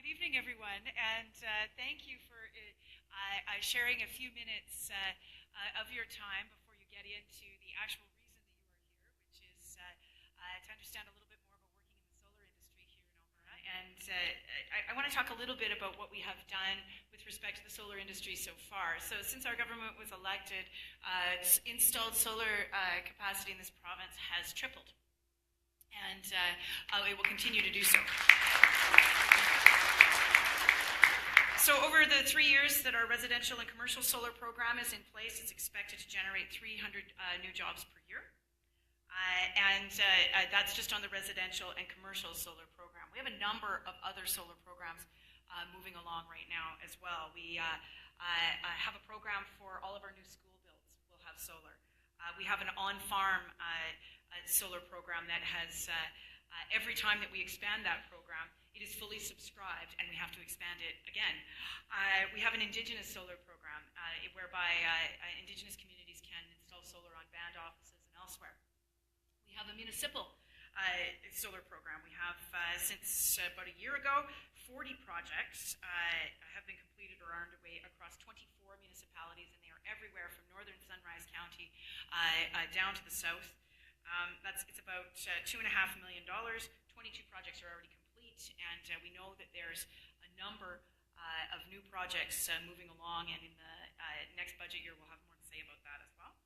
evening, everyone, and thank you for sharing a few minutes of your time before you get into the actual reason that you are here, which is to understand a little bit more about working in the solar industry here in Alberta. And I want to talk a little bit about what we have done with respect to the solar industry so far. So since our government was elected, installed solar capacity in this province has tripled. And it will continue to do so. So over the 3 years that our residential and commercial solar program is in place, it's expected to generate 300 new jobs per year. And that's just on the residential and commercial solar program. We have a number of other solar programs moving along right now as well. We have a program for all of our new school builds. We'll have solar. We have an on-farm solar program that has, every time that we expand that program, it is fully subscribed and we have to expand it again. We have an Indigenous solar program whereby Indigenous communities can install solar on band offices and elsewhere. We have a municipal solar program. We have, since about a year ago, 40 projects have been completed or are underway across 24 municipalities, and they are everywhere from northern Sunrise County down to the south. It's about $2.5 million. 22 projects are already complete, and we know that there's a number of new projects moving along, and in the next budget year we'll have more to say about that as well.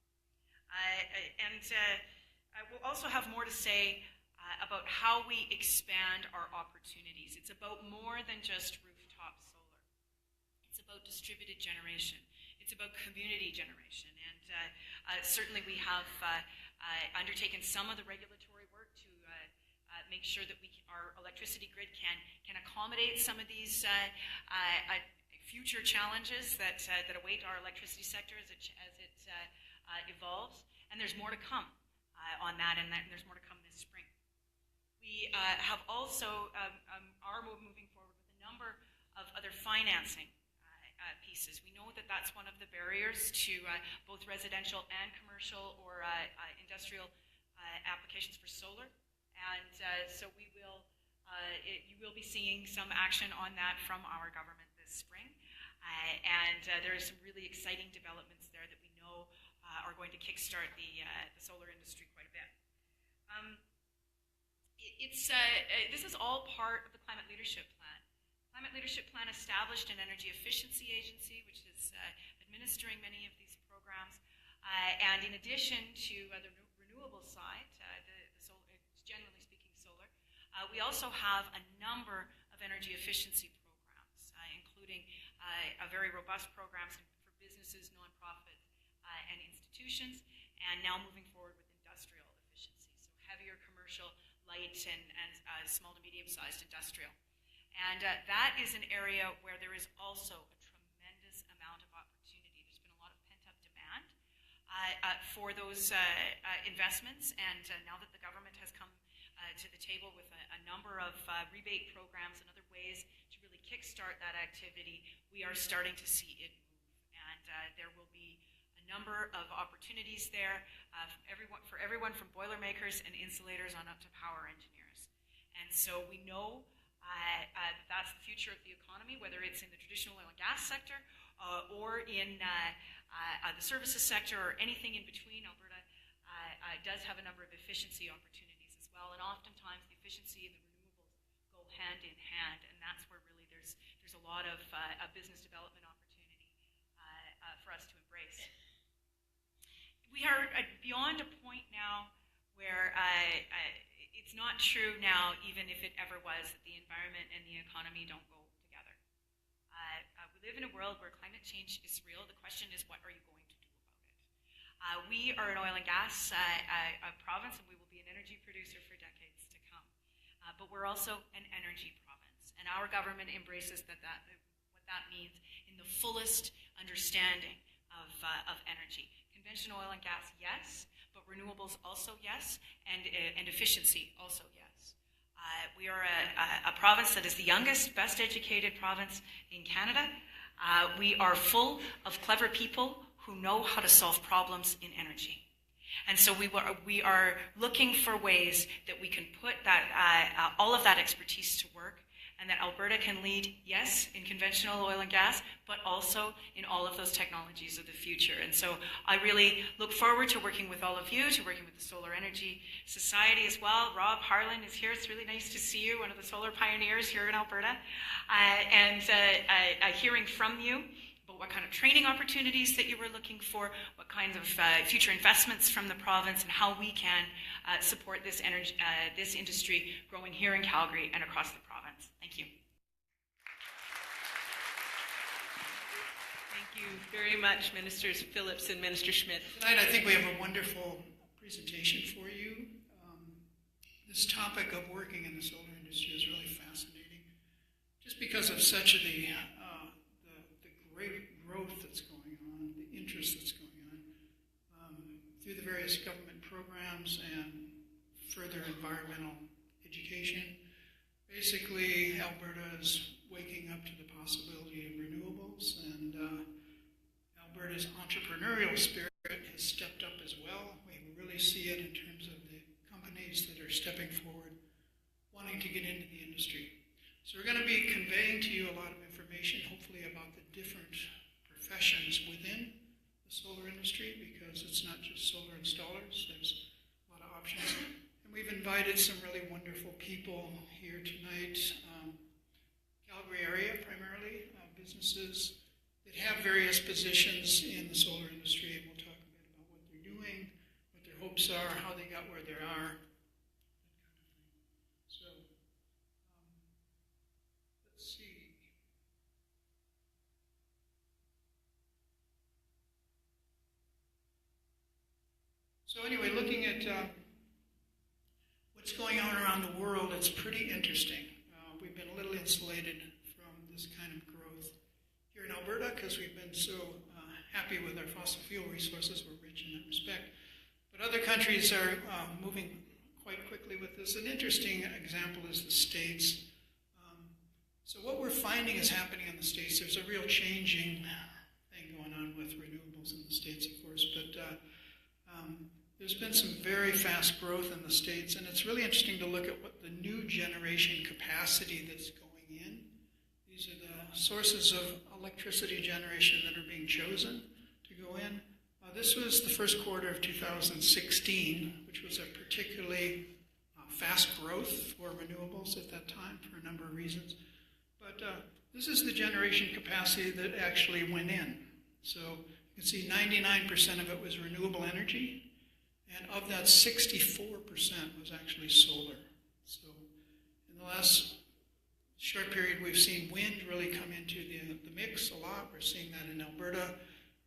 We'll also have more to say about how we expand our opportunities. It's about more than just rooftop solar. It's about distributed generation. It's about community generation, and certainly we have undertaken some of the regulatory work to make sure that our electricity grid can accommodate some of these future challenges that await our electricity sector as it evolves. And there's more to come on that, and there's more to come this spring. We have also are moving forward with a number of other financing pieces. We know that that's one of the barriers to both residential and commercial or industrial applications for solar, and so you will be seeing some action on that from our government this spring, and there are some really exciting developments there that we know are going to kickstart the solar industry quite a bit. This is all part of the Climate Leadership Plan. Climate Leadership Plan established an energy efficiency agency, which is administering many of these programs. And in addition to the renewable side, generally speaking solar, we also have a number of energy efficiency programs, including a very robust programs for businesses, nonprofits, and institutions, and now moving forward with industrial efficiency, so heavier commercial, light, and small to medium-sized industrial. And that is an area where there is also a tremendous amount of opportunity. There's been a lot of pent-up demand for those investments, and now that the government has come to the table with a number of rebate programs and other ways to really kickstart that activity, we are starting to see it move. And there will be a number of opportunities there for everyone from Boilermakers and insulators on up to power engineers. And so we know that's the future of the economy, whether it's in the traditional oil and gas sector or in the services sector or anything in between. Alberta does have a number of efficiency opportunities as well, and oftentimes the efficiency and the renewables go hand in hand, and that's where really there's a lot of business development opportunity for us to embrace. We are beyond a point now where it's not true now, even if it ever was, that the environment and the economy don't go together. We live in a world where climate change is real. The question is, what are you going to do about it? We are an oil and gas province, and we will be an energy producer for decades to come. But we're also an energy province, and our government embraces what that means in the fullest understanding of energy. Conventional oil and gas, yes, but renewables also yes, and efficiency also yes. We are a province that is the youngest, best educated province in Canada. We are full of clever people who know how to solve problems in energy. And so we are looking for ways that we can put all of that expertise to work, and that Alberta can lead, yes, in conventional oil and gas, but also in all of those technologies of the future. And so I really look forward to working with all of you, to working with the Solar Energy Society as well. Rob Harlan is here. It's really nice to see you, one of the solar pioneers here in Alberta. Hearing from you about what kind of training opportunities that you were looking for, what kinds of future investments from the province, and how we can support this industry growing here in Calgary and across the province. Thank you. Thank you very much, Ministers Phillips and Minister Schmidt. Tonight, I think we have a wonderful presentation for you. This topic of working in the solar industry is really fascinating, just because of such the great growth that's going on, the interest that's going on through the various government programs and further environmental education. Basically, Alberta is waking up to the possibility of renewables, and Alberta's entrepreneurial spirit has stepped up as well. We really see it in terms of the companies that are stepping forward, wanting to get into the industry. So we're going to be conveying to you a lot of information, hopefully, about the different professions within the solar industry, because it's not just solar installers. There's a lot of options. And we've invited some really wonderful people here tonight, Calgary area primarily, businesses that have various positions in the solar industry, and we'll talk a bit about what they're doing, what their hopes are, how they got where they are, that kind of thing. So, let's see. So anyway, looking at what's going on around the world, it's pretty interesting. We've been a little insulated from this kind of growth here in Alberta because we've been so happy with our fossil fuel resources. We're rich in that respect. But other countries are moving quite quickly with this. An interesting example is the States. So what we're finding is happening in the States, there's a real changing thing going on with renewables in the States, of course, but there's been some very fast growth in the States, and it's really interesting to look at what the new generation capacity that's going in. These are the sources of electricity generation that are being chosen to go in. This was the first quarter of 2016, which was a particularly fast growth for renewables at that time for a number of reasons. But this is the generation capacity that actually went in. So you can see 99% of it was renewable energy. And of that, 64% was actually solar. So in the last short period, we've seen wind really come into the mix a lot. We're seeing that in Alberta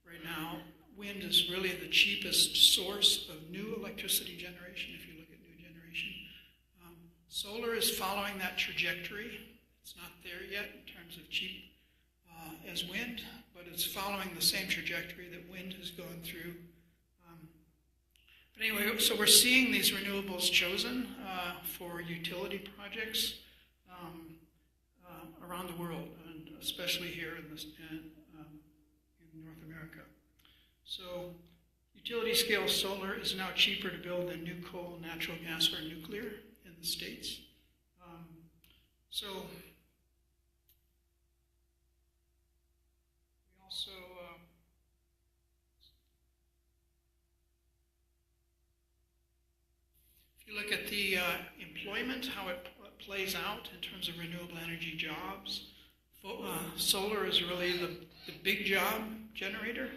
right now. Wind is really the cheapest source of new electricity generation, if you look at new generation. Solar is following that trajectory. It's not there yet in terms of cheap as wind, but it's following the same trajectory that wind has gone through. But anyway, so we're seeing these renewables chosen for utility projects around the world, and especially here in North America. So utility scale solar is now cheaper to build than new coal, natural gas, or nuclear in the States. So we also if you look at the employment, how it plays out in terms of renewable energy jobs, solar is really the big job generator.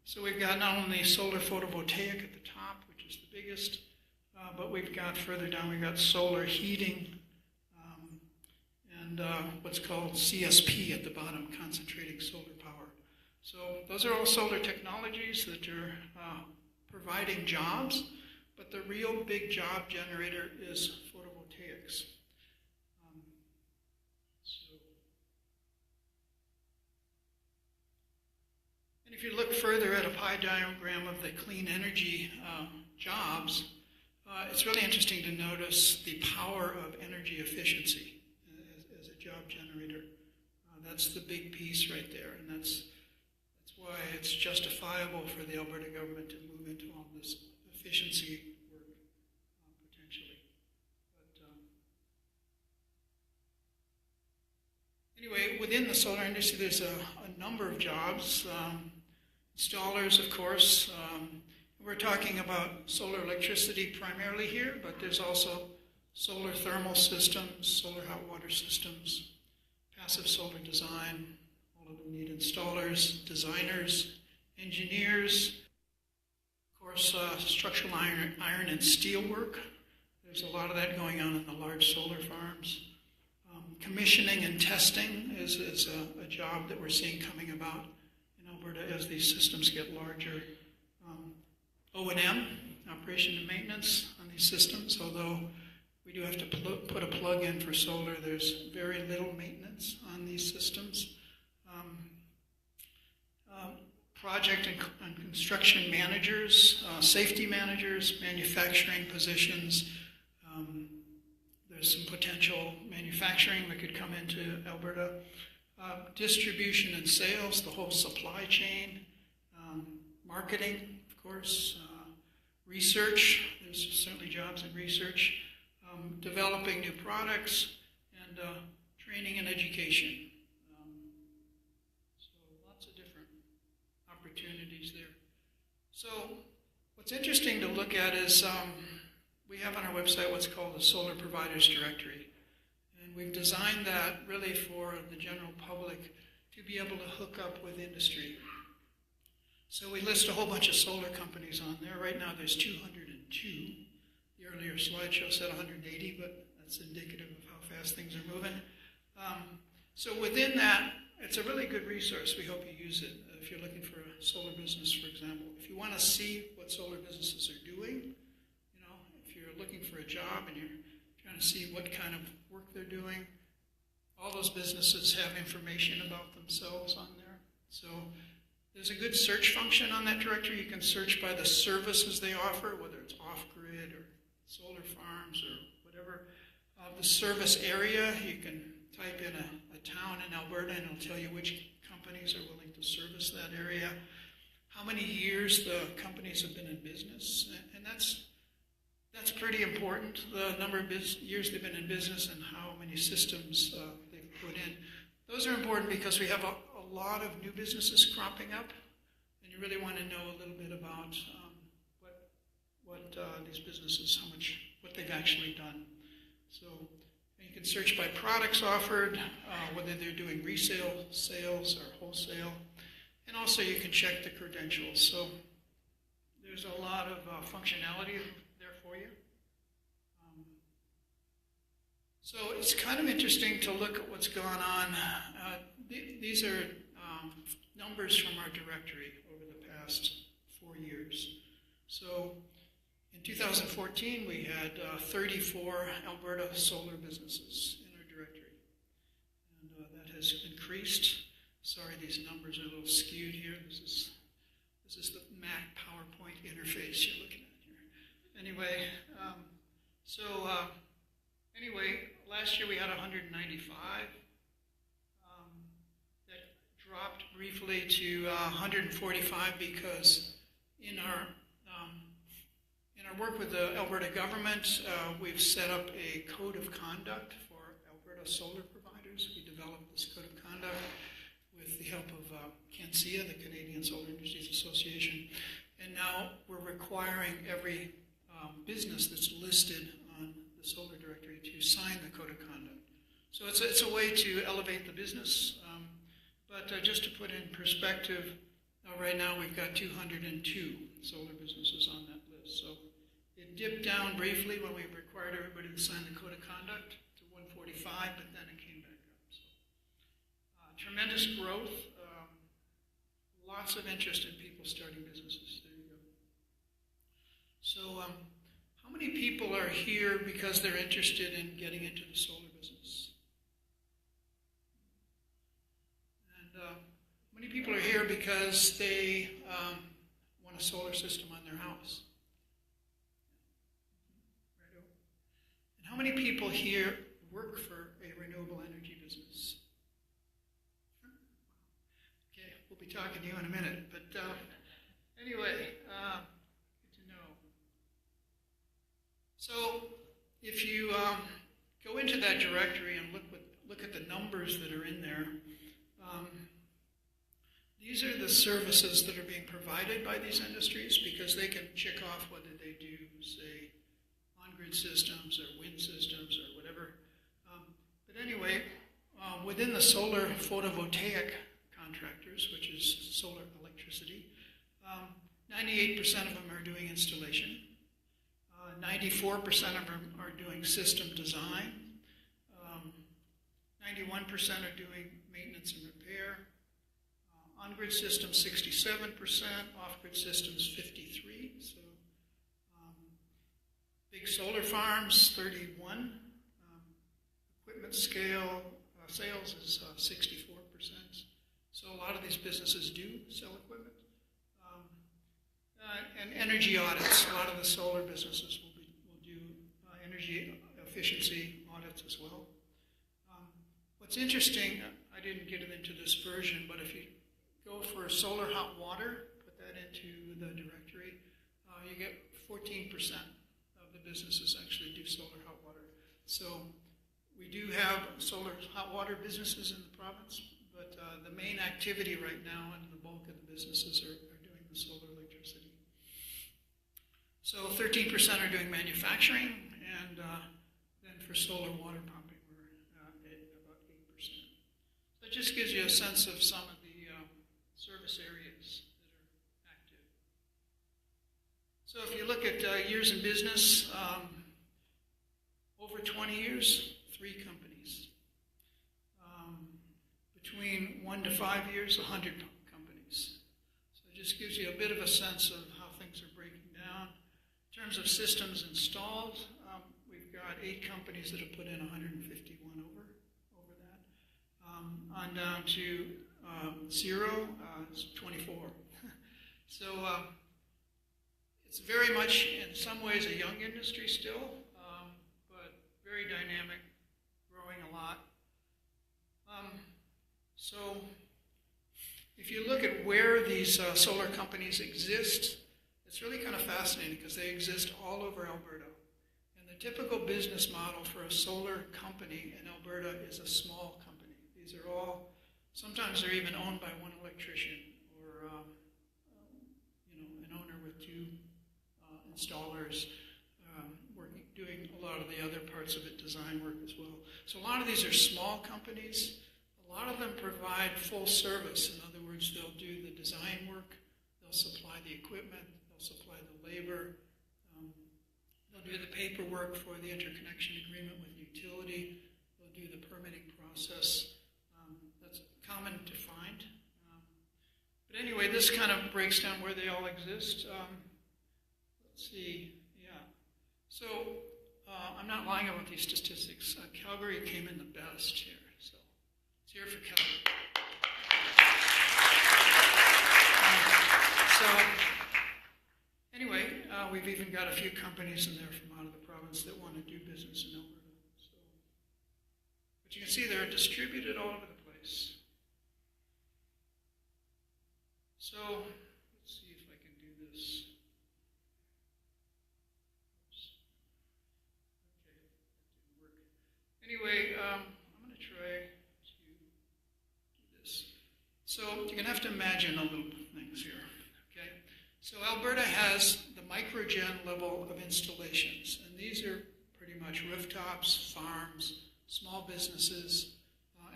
So we've got not only solar photovoltaic at the top, which is the biggest, but we've got further down, we've got solar heating and what's called CSP at the bottom, concentrating solar power. So those are all solar technologies that are providing jobs, but the real big job generator is photovoltaics. And if you look further at a pie diagram of the clean energy jobs, it's really interesting to notice the power of energy efficiency as a job generator. That's the big piece right there, and that's why it's justifiable for the Alberta government to move into all this efficiency work potentially. But Anyway, within the solar industry, there's a number of jobs. Installers, of course. We're talking about solar electricity primarily here, but there's also solar thermal systems, solar hot water systems, passive solar design. All of them need installers, designers, engineers, of course, structural iron and steel work. There's a lot of that going on in the large solar farms. Commissioning and testing is a job that we're seeing coming about in Alberta as these systems get larger. O&M, operation and maintenance on these systems, although we do have to put a plug in for solar, there's very little maintenance on these systems. Project and construction managers, safety managers, manufacturing positions. There's some potential manufacturing that could come into Alberta. Distribution and sales, the whole supply chain. Marketing, of course. Research, there's certainly jobs in research. Developing new products, and training and education. So lots of different opportunities there. So what's interesting to look at is we have on our website what's called the Solar Providers Directory. And we've designed that really for the general public to be able to hook up with industry. So we list a whole bunch of solar companies on there. Right now there's 202. The earlier slideshow said 180, but that's indicative of how fast things are moving. So within that, it's a really good resource. We hope you use it if you're looking for a solar business, for example. If you want to see what solar businesses are doing, if you're looking for a job and you're trying to see what kind of work they're doing, all those businesses have information about themselves on there. So there's a good search function on that directory. You can search by the services they offer, whether it's off-grid or solar farms or whatever. The service area, you can type in a town in Alberta and it'll tell you which companies are willing to service that area, how many years the companies have been in business, and that's pretty important, the number of years they've been in business and how many systems they've put in. Those are important because we have a lot of new businesses cropping up, and you really want to know a little bit about what these businesses, what they've actually done. So you can search by products offered, whether they're doing resale, sales, or wholesale, and also you can check the credentials. So there's a lot of functionality there for you. So it's kind of interesting to look at what's gone on. These are numbers from our directory over the past 4 years. So in 2014, we had 34 Alberta solar businesses in our directory. And that has increased. Sorry, these numbers are a little skewed here. This is the Mac PowerPoint interface you're looking at here. Anyway, last year we had 195. That dropped briefly to 145 because in our work with the Alberta government, we've set up a code of conduct for Alberta solar providers. We developed this code of conduct with the help of CANSIA, the Canadian Solar Industries Association, and now we're requiring every business that's listed on the solar directory to sign the code of conduct. So it's a way to elevate the business, but just to put in perspective, right now we've got 202 solar businesses on that list. So it dipped down briefly when we required everybody to sign the code of conduct to 145, but then it came back up. So, tremendous growth, lots of interest in people starting businesses. There you go. So how many people are here because they're interested in getting into the solar business? And how many people are here because they want a solar system on their house? How many people here work for a renewable energy business? Okay, we'll be talking to you in a minute, but anyway, good to know. So if you go into that directory and look at the numbers numbers that are in there. These are the services that are being provided by these industries because they can check off whether they do, say, on-grid systems or wind systems or whatever. But anyway, within the solar photovoltaic contractors, which is solar electricity, 98% of them are doing installation. 94% of them are doing system design. 91% are doing maintenance and repair. On-grid systems 67%, off-grid systems 53%. So big solar farms 31%. Equipment scale sales is 64%. So a lot of these businesses do sell equipment. And energy audits. A lot of the solar businesses will do energy efficiency audits as well. What's interesting, I didn't get it into this version, but if you go for solar hot water, put that into the directory, you get 14% of the businesses actually do solar hot water. So we do have solar hot water businesses in the province, but the main activity right now and the bulk of the businesses are doing the solar electricity. So 13% are doing manufacturing, and then for solar water pumping, we're at about 8%. So it just gives you a sense of some of the service areas that are active. So if you look at years in business, over 20 years, 3 companies. Between 1 to 5 years, 100 companies. So it just gives you a bit of a sense of how things are breaking down. In terms of systems installed, we've got 8 companies that have put in 151 over that. On down to 0 is 24. So it's very much, in some ways, a young industry still, but very dynamic, growing a lot. So if you look at where these solar companies exist, it's really kind of fascinating because they exist all over Alberta. And the typical business model for a solar company in Alberta is a small company. These are all, sometimes they're even owned by one electrician or an owner with 2 installers doing a lot of the other parts of it, design work as well. So a lot of these are small companies. A lot of them provide full service. In other words, they'll do the design work, they'll supply the equipment, they'll supply the labor, they'll do the paperwork for the interconnection agreement with utility, they'll do the permitting process. That's common to find. But anyway, this kind of breaks down where they all exist. Let's see, yeah. So I'm not lying about these statistics. Calgary came in the best here. So it's here for Calgary. So anyway, we've even got a few companies in there from out of the province that want to do business in Alberta. So, but you can see they're distributed all over the place. So let's see if I can do this. Anyway, I'm going to try to do this. So you're going to have to imagine a little things here, okay? So Alberta has the microgen level of installations, and these are pretty much rooftops, farms, small businesses,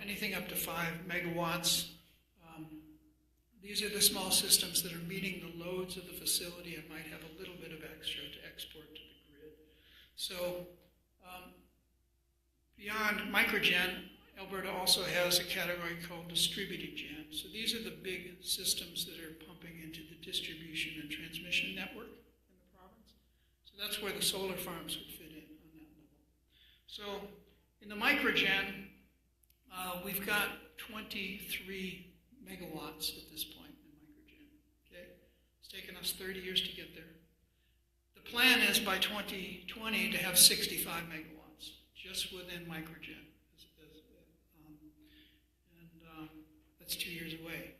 anything up to 5 megawatts. These are the small systems that are meeting the loads of the facility and might have a little bit of extra to export to the grid. So beyond microgen, Alberta also has a category called distributed gen. So these are the big systems that are pumping into the distribution and transmission network in the province. So that's where the solar farms would fit in on that level. So in the microgen, we've got 23 megawatts at this point in microgen. Okay? It's taken us 30 years to get there. The plan is by 2020 to have 65 megawatts just within microgen. That's 2 years away.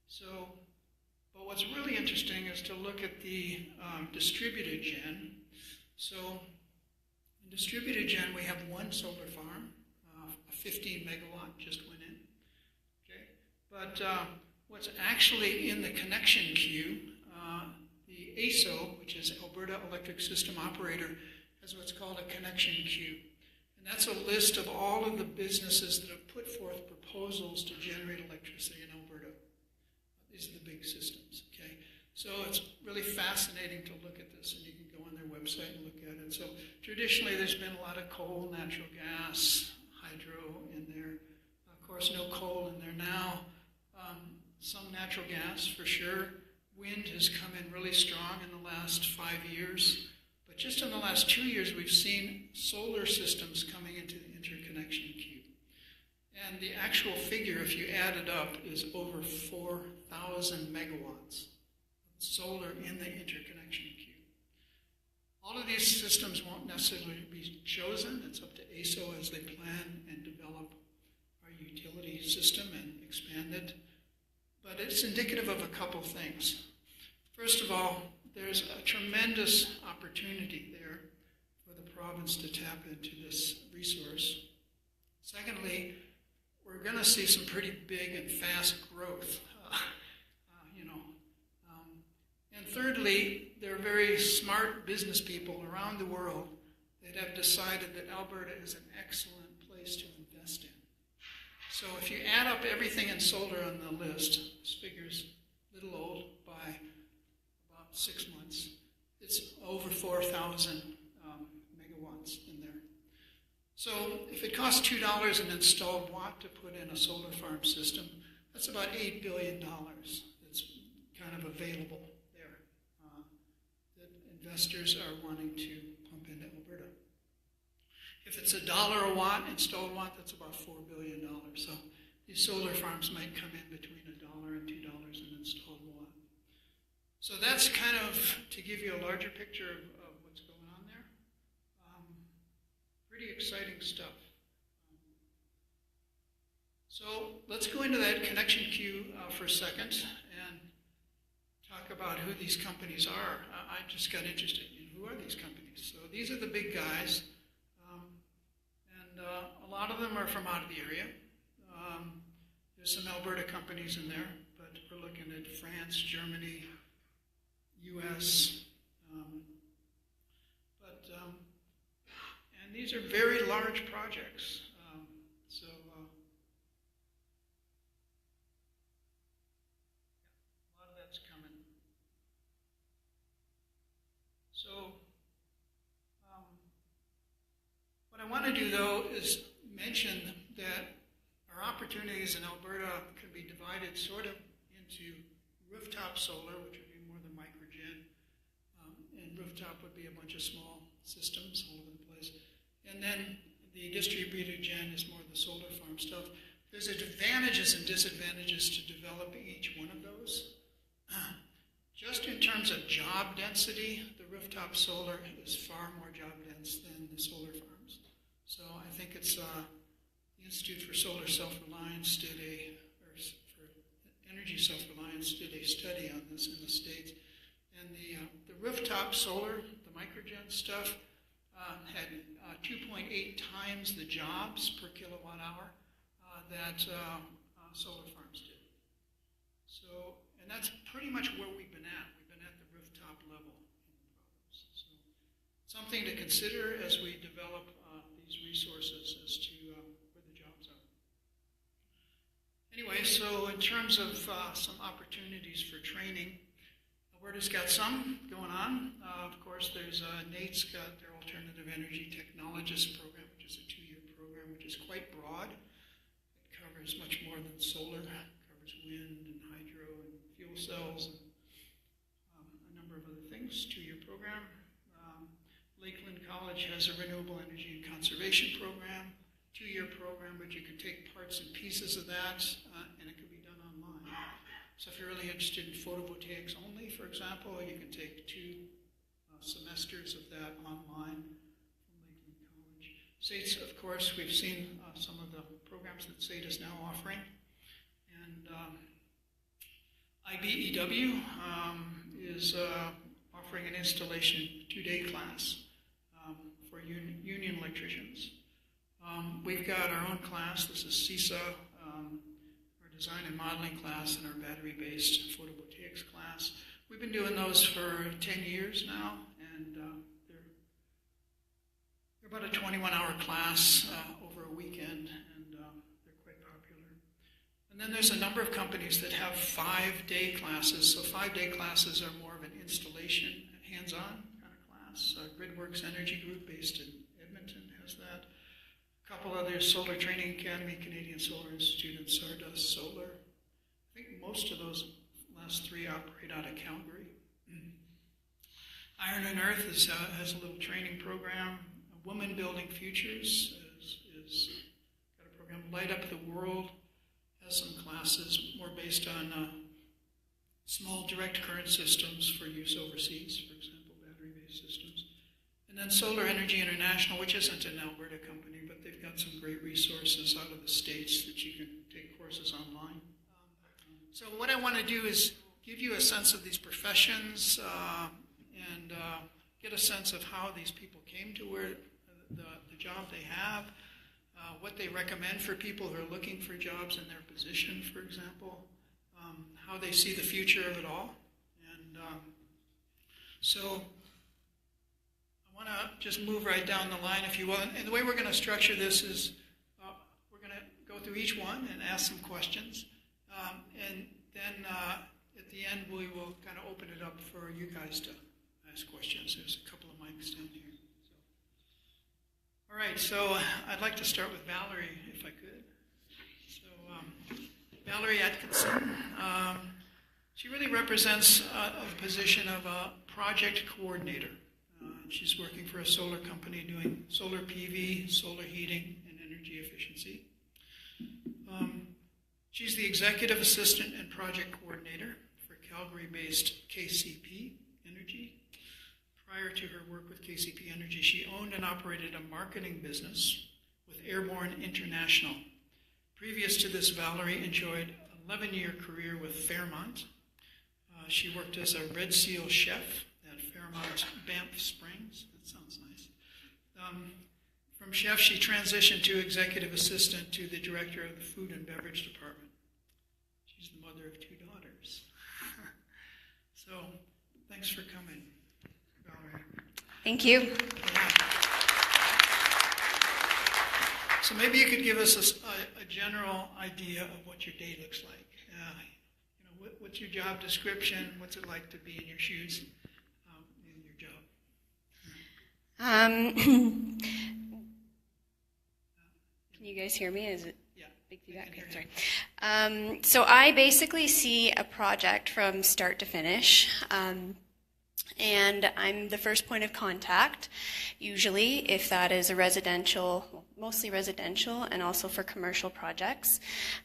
So, but what's really interesting is to look at the distributed gen. So in distributed gen, we have one solar farm, a 15 megawatt just went But what's actually in the connection queue, the ASO, which is Alberta Electric System Operator, has what's called a connection queue. And that's a list of all of the businesses that have put forth proposals to generate electricity in Alberta. These are the big systems, okay? So it's really fascinating to look at this, and you can go on their website and look at it. So traditionally there's been a lot of coal, natural gas, hydro in there. Of course, no coal in there now. Some natural gas for sure. Wind has come in really strong in the last 5 years. But just in the last 2 years, we've seen solar systems coming into the interconnection queue. And the actual figure, if you add it up, is over 4,000 megawatts of solar in the interconnection queue. All of these systems won't necessarily be chosen. It's up to ASO as they plan and develop our utility system and expand it. But it's indicative of a couple things. First of all, there's a tremendous opportunity there for the province to tap into this resource. Secondly, we're going to see some pretty big and fast growth, And thirdly, there are very smart business people around the world that have decided that Alberta is an excellent place to invest in. So if you add up everything in solar on the list, this figure's a little old by about 6 months. It's over 4,000 megawatts in there. So if it costs $2 an installed watt to put in a solar farm system, that's about $8 billion that's kind of available there that investors are wanting to pump into Alberta. If it's $1 a watt, installed watt, that's about $4 billion. So these solar farms might come in between $1 and $2 an installed watt. So that's kind of to give you a larger picture of what's going on there. Pretty exciting stuff. So let's go into that connection queue for a second and talk about who these companies are. I just got interested in who are these companies. So these are the big guys. A lot of them are from out of the area. There's some Alberta companies in there, but we're looking at France, Germany, U.S. And these are very large projects. A lot of that's coming. So what I want to do, though, is mention that our opportunities in Alberta can be divided sort of into rooftop solar, which would be more the microgen, and rooftop would be a bunch of small systems all over the place. And then the distributed gen is more the solar farm stuff. There's advantages and disadvantages to developing each one of those. Just in terms of job density, the rooftop solar is far more job dense than the solar farms. So I think it's the Institute for Solar Self-Reliance for Energy Self-Reliance did a study on this in the States. And the rooftop solar, the microgen stuff, had 2.8 times the jobs per kilowatt hour that solar farms did. So, and that's pretty much where we've been at. We've been at the rooftop level in the province. So, something to consider as we develop these resources as to where the jobs are. Anyway, so in terms of some opportunities for training, Alberta's got some going on. Of course, there's NATE's got their Alternative Energy Technologist program, which is a 2-year program, which is quite broad. It covers much more than solar. It covers wind and hydro and fuel cells and a number of other things. 2-year program. Lakeland College has a Renewable Energy and Conservation program, 2-year program, but you can take parts and pieces of that, and it can be done online. So if you're really interested in photovoltaics only, for example, you can take 2 semesters of that online from Lakeland College. SAIT's, of course, we've seen some of the programs that SAIT is now offering. And IBEW is offering an installation 2-day class for union electricians. We've got our own class. This is CISA, our design and modeling class and our battery-based photovoltaics class. We've been doing those for 10 years now, and they're about a 21-hour class over a weekend, and they're quite popular. And then there's a number of companies that have 5-day classes. So 5-day classes are more of an installation, hands-on kind of class. Gridworks Energy Group based in Edmonton has that. A couple others, Solar Training Academy, Canadian Solar Institute, and Stardust Solar. I think most of those last 3 operate out of Calgary. Iron and Earth has a little training program. Women Building Futures is got a program. Light Up the World has some classes more based on small direct current systems for use overseas, for example, battery-based systems. And then Solar Energy International, which isn't an Alberta company, but they've got some great resources out of the States that you can take courses online. So what I want to do is give you a sense of these professions and get a sense of how these people came to where the job they have, what they recommend for people who are looking for jobs in their position, for example, how they see the future of it all. And so I want to just move right down the line, if you will. And the way we're going to structure this is we're going to go through each one and ask some questions. And then at the end, we will kind of open it up for you guys to ask questions. There's a couple of mics down here. All right, so I'd like to start with Valerie, if I could. So Valerie Atkinson, she really represents a position of a project coordinator. She's working for a solar company doing solar PV, solar heating, and energy efficiency. She's the executive assistant and project coordinator for Calgary-based KCP Energy. Prior to her work with KCP Energy, she owned and operated a marketing business with Airborne International. Previous to this, Valerie enjoyed an 11-year career with Fairmont. She worked as a Red Seal chef at Fairmont Banff Springs. That sounds nice. From chef, she transitioned to executive assistant to the director of the food and beverage department. She's the mother of 2 daughters. So, thanks for coming, Valerie. Thank you. Yeah. So maybe you could give us a general idea of what your day looks like. What's your job description? What's it like to be in your shoes in your job? Can you guys hear me? Is it big feedback? Okay, sorry. So I basically see a project from start to finish. And I'm the first point of contact, usually, if that is a residential, mostly residential, and also for commercial projects.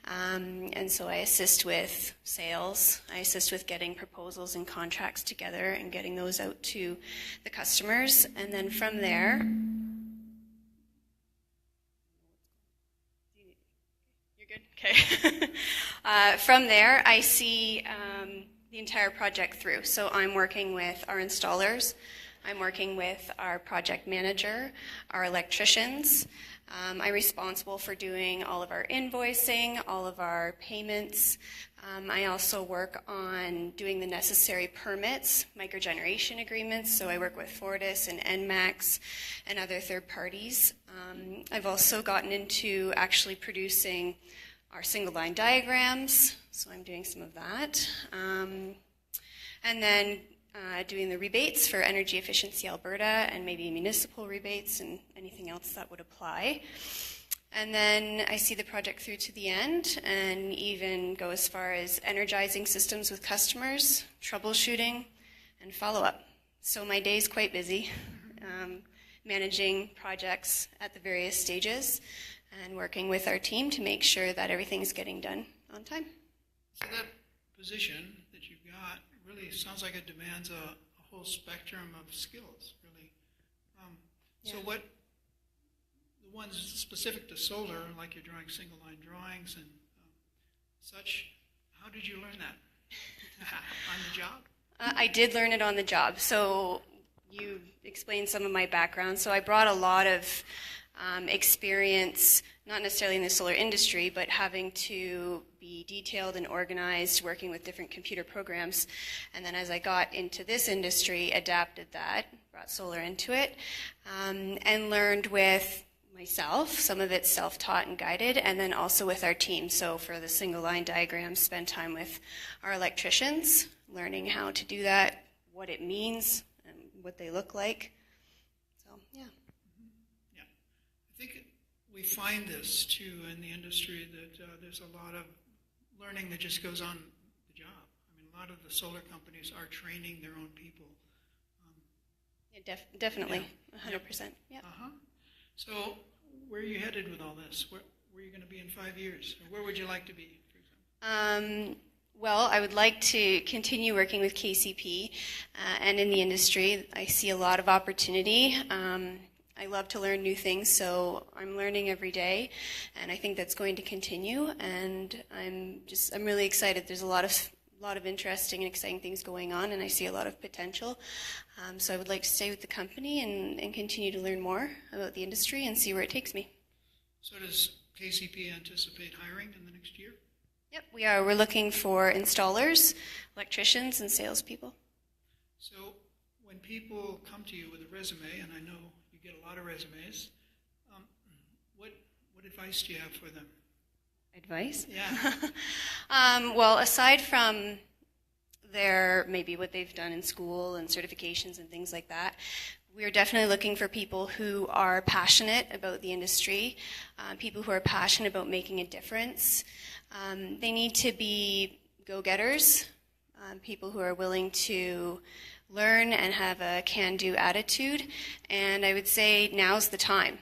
And so I assist with sales. I assist with getting proposals and contracts together and getting those out to the customers. And then from there, you're good? Okay. From there, I see the entire project through. So I'm working with our installers, I'm working with our project manager, our electricians. I'm responsible for doing all of our invoicing, all of our payments. I also work on doing the necessary permits, microgeneration agreements, so I work with Fortis and NMAX and other third parties. I've also gotten into actually producing our single line diagrams, so I'm doing some of that. And then doing the rebates for Energy Efficiency Alberta and maybe municipal rebates and anything else that would apply. And then I see the project through to the end and even go as far as energizing systems with customers, troubleshooting, and follow-up. So my day is quite busy, managing projects at the various stages and working with our team to make sure that everything's getting done on time. So that position that you've got really sounds like it demands a whole spectrum of skills, really. So what, the ones specific to solar, like you're drawing single line drawings and such, how did you learn that? On the job? I did learn it on the job. So you explained some of my background. So I brought a lot of experience not necessarily in the solar industry, but having to be detailed and organized, working with different computer programs. And then as I got into this industry, adapted that, brought solar into it, and learned with myself. Some of it's self-taught and guided, and then also with our team. So for the single line diagrams, spend time with our electricians, learning how to do that, what it means, and what they look like. So, yeah. Yeah. I think we find this, too, in the industry, that there's a lot of learning that just goes on the job. I mean, a lot of the solar companies are training their own people. Yeah, definitely, yeah. 100%. Yeah. Uh-huh. So where are you headed with all this? Where are you going to be in 5 years? Or where would you like to be, for example? Well, I would like to continue working with KCP and in the industry. I see a lot of opportunity. I love to learn new things, so I'm learning every day, and I think that's going to continue. And I'm really excited. There's a lot of interesting and exciting things going on, and I see a lot of potential. So I would like to stay with the company and continue to learn more about the industry and see where it takes me. So does KCP anticipate hiring in the next year? Yep, we are. We're looking for installers, electricians, and salespeople. So when people come to you with a resume, and I know you get a lot of resumes, what advice do you have for them? Advice? Yeah. Well, aside from maybe what they've done in school and certifications and things like that, we're definitely looking for people who are passionate about the industry, people who are passionate about making a difference. They need to be go-getters, people who are willing to learn and have a can-do attitude. And I would say now's the time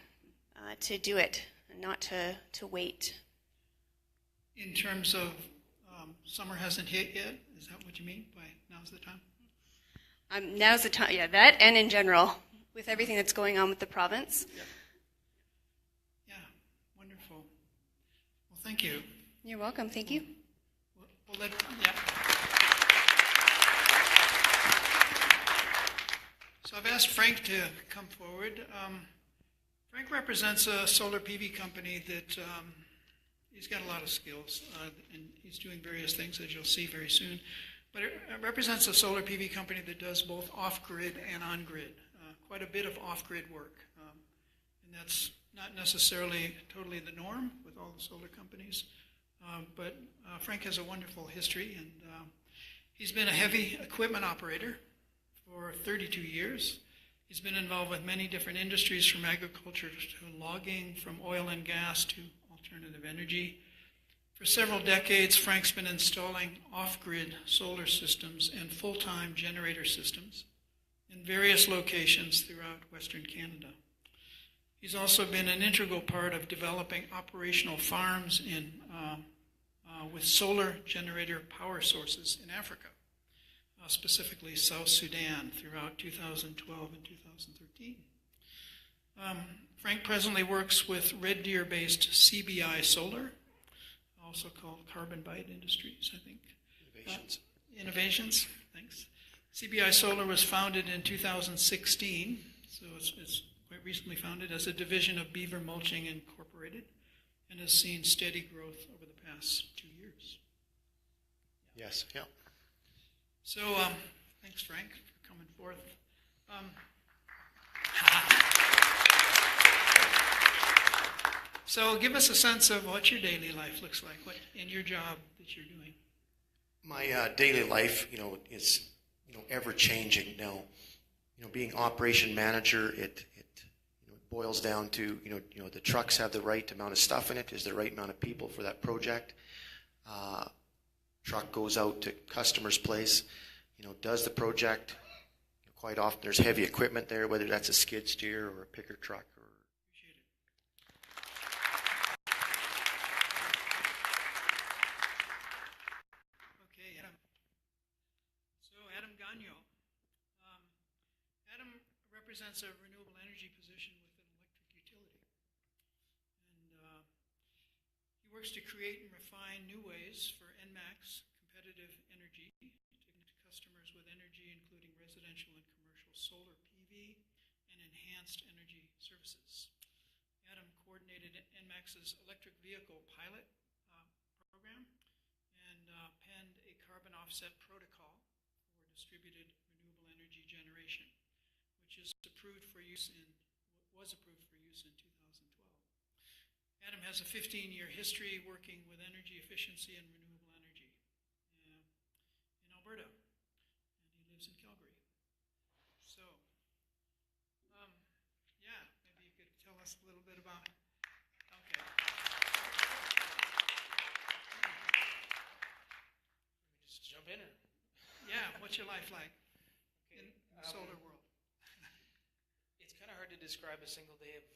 to do it, and not to wait. In terms of summer hasn't hit yet, is that what you mean by now's the time? Now's the time, yeah, that and in general, with everything that's going on with the province. Yeah, wonderful. Well, thank you. You're welcome, thank you. Yeah. So I've asked Frank to come forward. Frank represents a solar PV company that he's got a lot of skills, and he's doing various things, as you'll see very soon. But it represents a solar PV company that does both off-grid and on-grid, quite a bit of off-grid work. And that's not necessarily totally the norm with all the solar companies. But Frank has a wonderful history, and he's been a heavy equipment operator for 32 years. He's been involved with many different industries, from agriculture to logging, from oil and gas to alternative energy. For several decades, Frank's been installing off-grid solar systems and full-time generator systems in various locations throughout Western Canada. He's also been an integral part of developing operational farms with solar generator power sources in Africa, specifically South Sudan, throughout 2012 and 2013. Frank presently works with Red Deer-based CBI Solar, also called Carbon Bite Industries, I think. Innovations, thanks. CBI Solar was founded in 2016, so it's quite recently founded as a division of Beaver Mulching Incorporated, and has seen steady growth over the past 2 years. Yes, yeah. So, thanks, Frank, for coming forth. So give us a sense of what your daily life looks like, what in your job that you're doing. My daily life, is ever changing now. Being operation manager, it boils down to the trucks have the right amount of stuff in it, is the right amount of people for that project. Truck goes out to customer's place, does the project. Quite often there's heavy equipment there, whether that's a skid steer or a picker truck. Appreciate it. Okay, Adam. So Adam Gagnon. Adam represents a renewable energy position with an electric utility. And he works to create and refine new ways for NMAX competitive energy to customers with energy, including residential and commercial solar PV and enhanced energy services. Adam coordinated NMAX's electric vehicle pilot program and penned a carbon offset protocol for distributed renewable energy generation, which was approved for use in 2012. Adam has a 15-year history working with energy efficiency and renewable energy in Alberta, and he lives in Calgary. So, yeah, maybe you could tell us a little bit about. Okay. Let me just jump in. Or? Yeah, what's your life like Okay. in the solar world? It's kind of hard to describe a single day of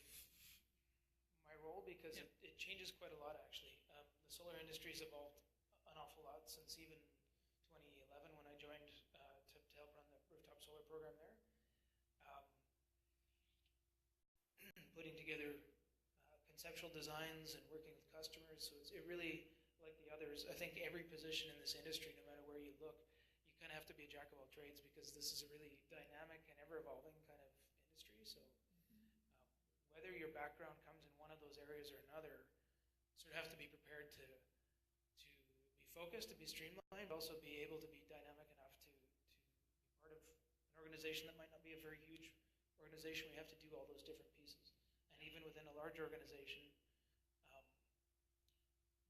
my role because Yeah. it changes quite a lot, actually. The solar industry's evolved an awful lot since even 2011 when I joined to help run the rooftop solar program there. Putting together conceptual designs and working with customers. So it really, like the others, I think every position in this industry, no matter where you look, you kind of have to be a jack of all trades because this is a really dynamic and ever-evolving kind of industry. So whether your background comes in one of those areas or another, sort of have to be prepared to be focused, to be streamlined, but also be able to be dynamic enough to be part of an organization that might not be a very huge organization. We have to do all those different pieces. And even within a large organization,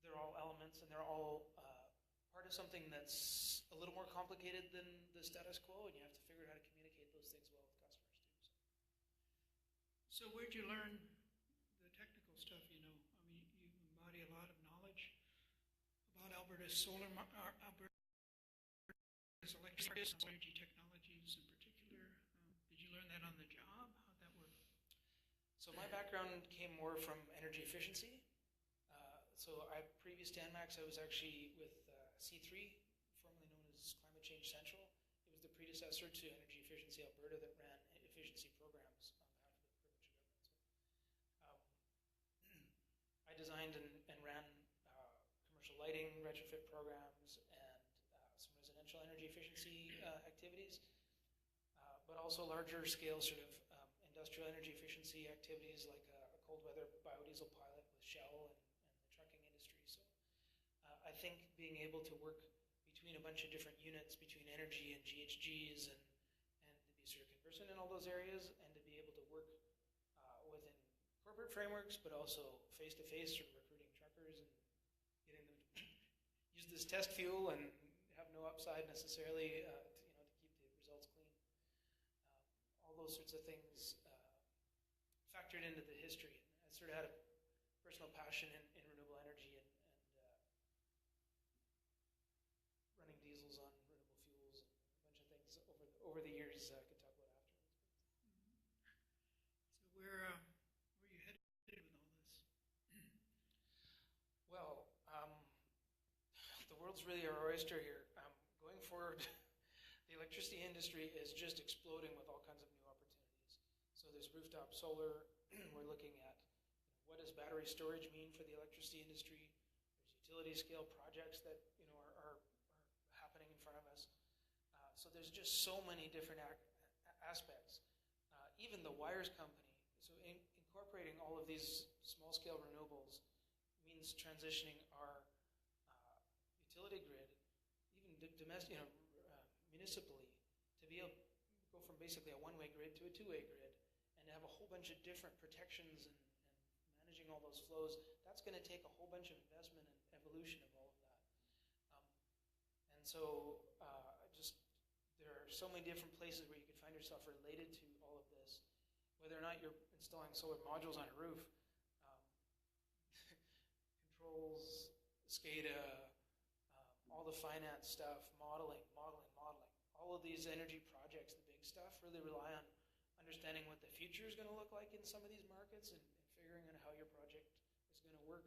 they're all elements and they're all part of something that's a little more complicated than the status quo, and you have to figure out how to communicate those things well with customers too. So where'd you learn the technical stuff, you know? I mean, you embody a lot of knowledge about Alberta's Alberta's electric energy technologies in particular. Did you learn that on the job? How'd that work? So my background came more from energy efficiency. So previous to NMAX, I was actually with C3, formerly known as Climate Change Central. It was the predecessor to Energy Efficiency Alberta that ran efficiency programs on behalf of the provincial government. So, I designed and ran commercial lighting, retrofit programs, and some residential energy efficiency activities, but also larger scale sort of industrial energy efficiency activities like a cold weather biodiesel pilot with Shell and the trucking industry. So I think being able to work between a bunch of different units, between energy and GHGs, and to be sort of conversant in all those areas, and to be able to work within corporate frameworks, but also face-to-face, sort of recruiting truckers and getting them to use this test fuel and have no upside necessarily to keep the results clean. All those sorts of things factored into the history. I sort of had a personal passion in renewable energy and running diesels on renewable fuels and a bunch of things over the years I could talk about afterwards. So where are you headed with all this? Well, the world's really our oyster here. Going forward, the electricity industry is just exploding with all kinds of new opportunities. So there's rooftop solar. We're looking at what does battery storage mean for the electricity industry. There's utility scale projects that are happening in front of us. So there's just so many different aspects. Even the wires company. So incorporating all of these small scale renewables means transitioning our utility grid, even domestic, municipally, to be able to go from basically a one-way grid to a two-way grid, and to have a whole bunch of different protections and managing all those flows. That's going to take a whole bunch of investment and evolution of all of that. And so there are so many different places where you could find yourself related to all of this, whether or not you're installing solar modules on a roof, controls, SCADA, all the finance stuff, modeling. All of these energy projects, the big stuff, really rely on understanding what the future is going to look like in some of these markets and figuring out how your project is going to work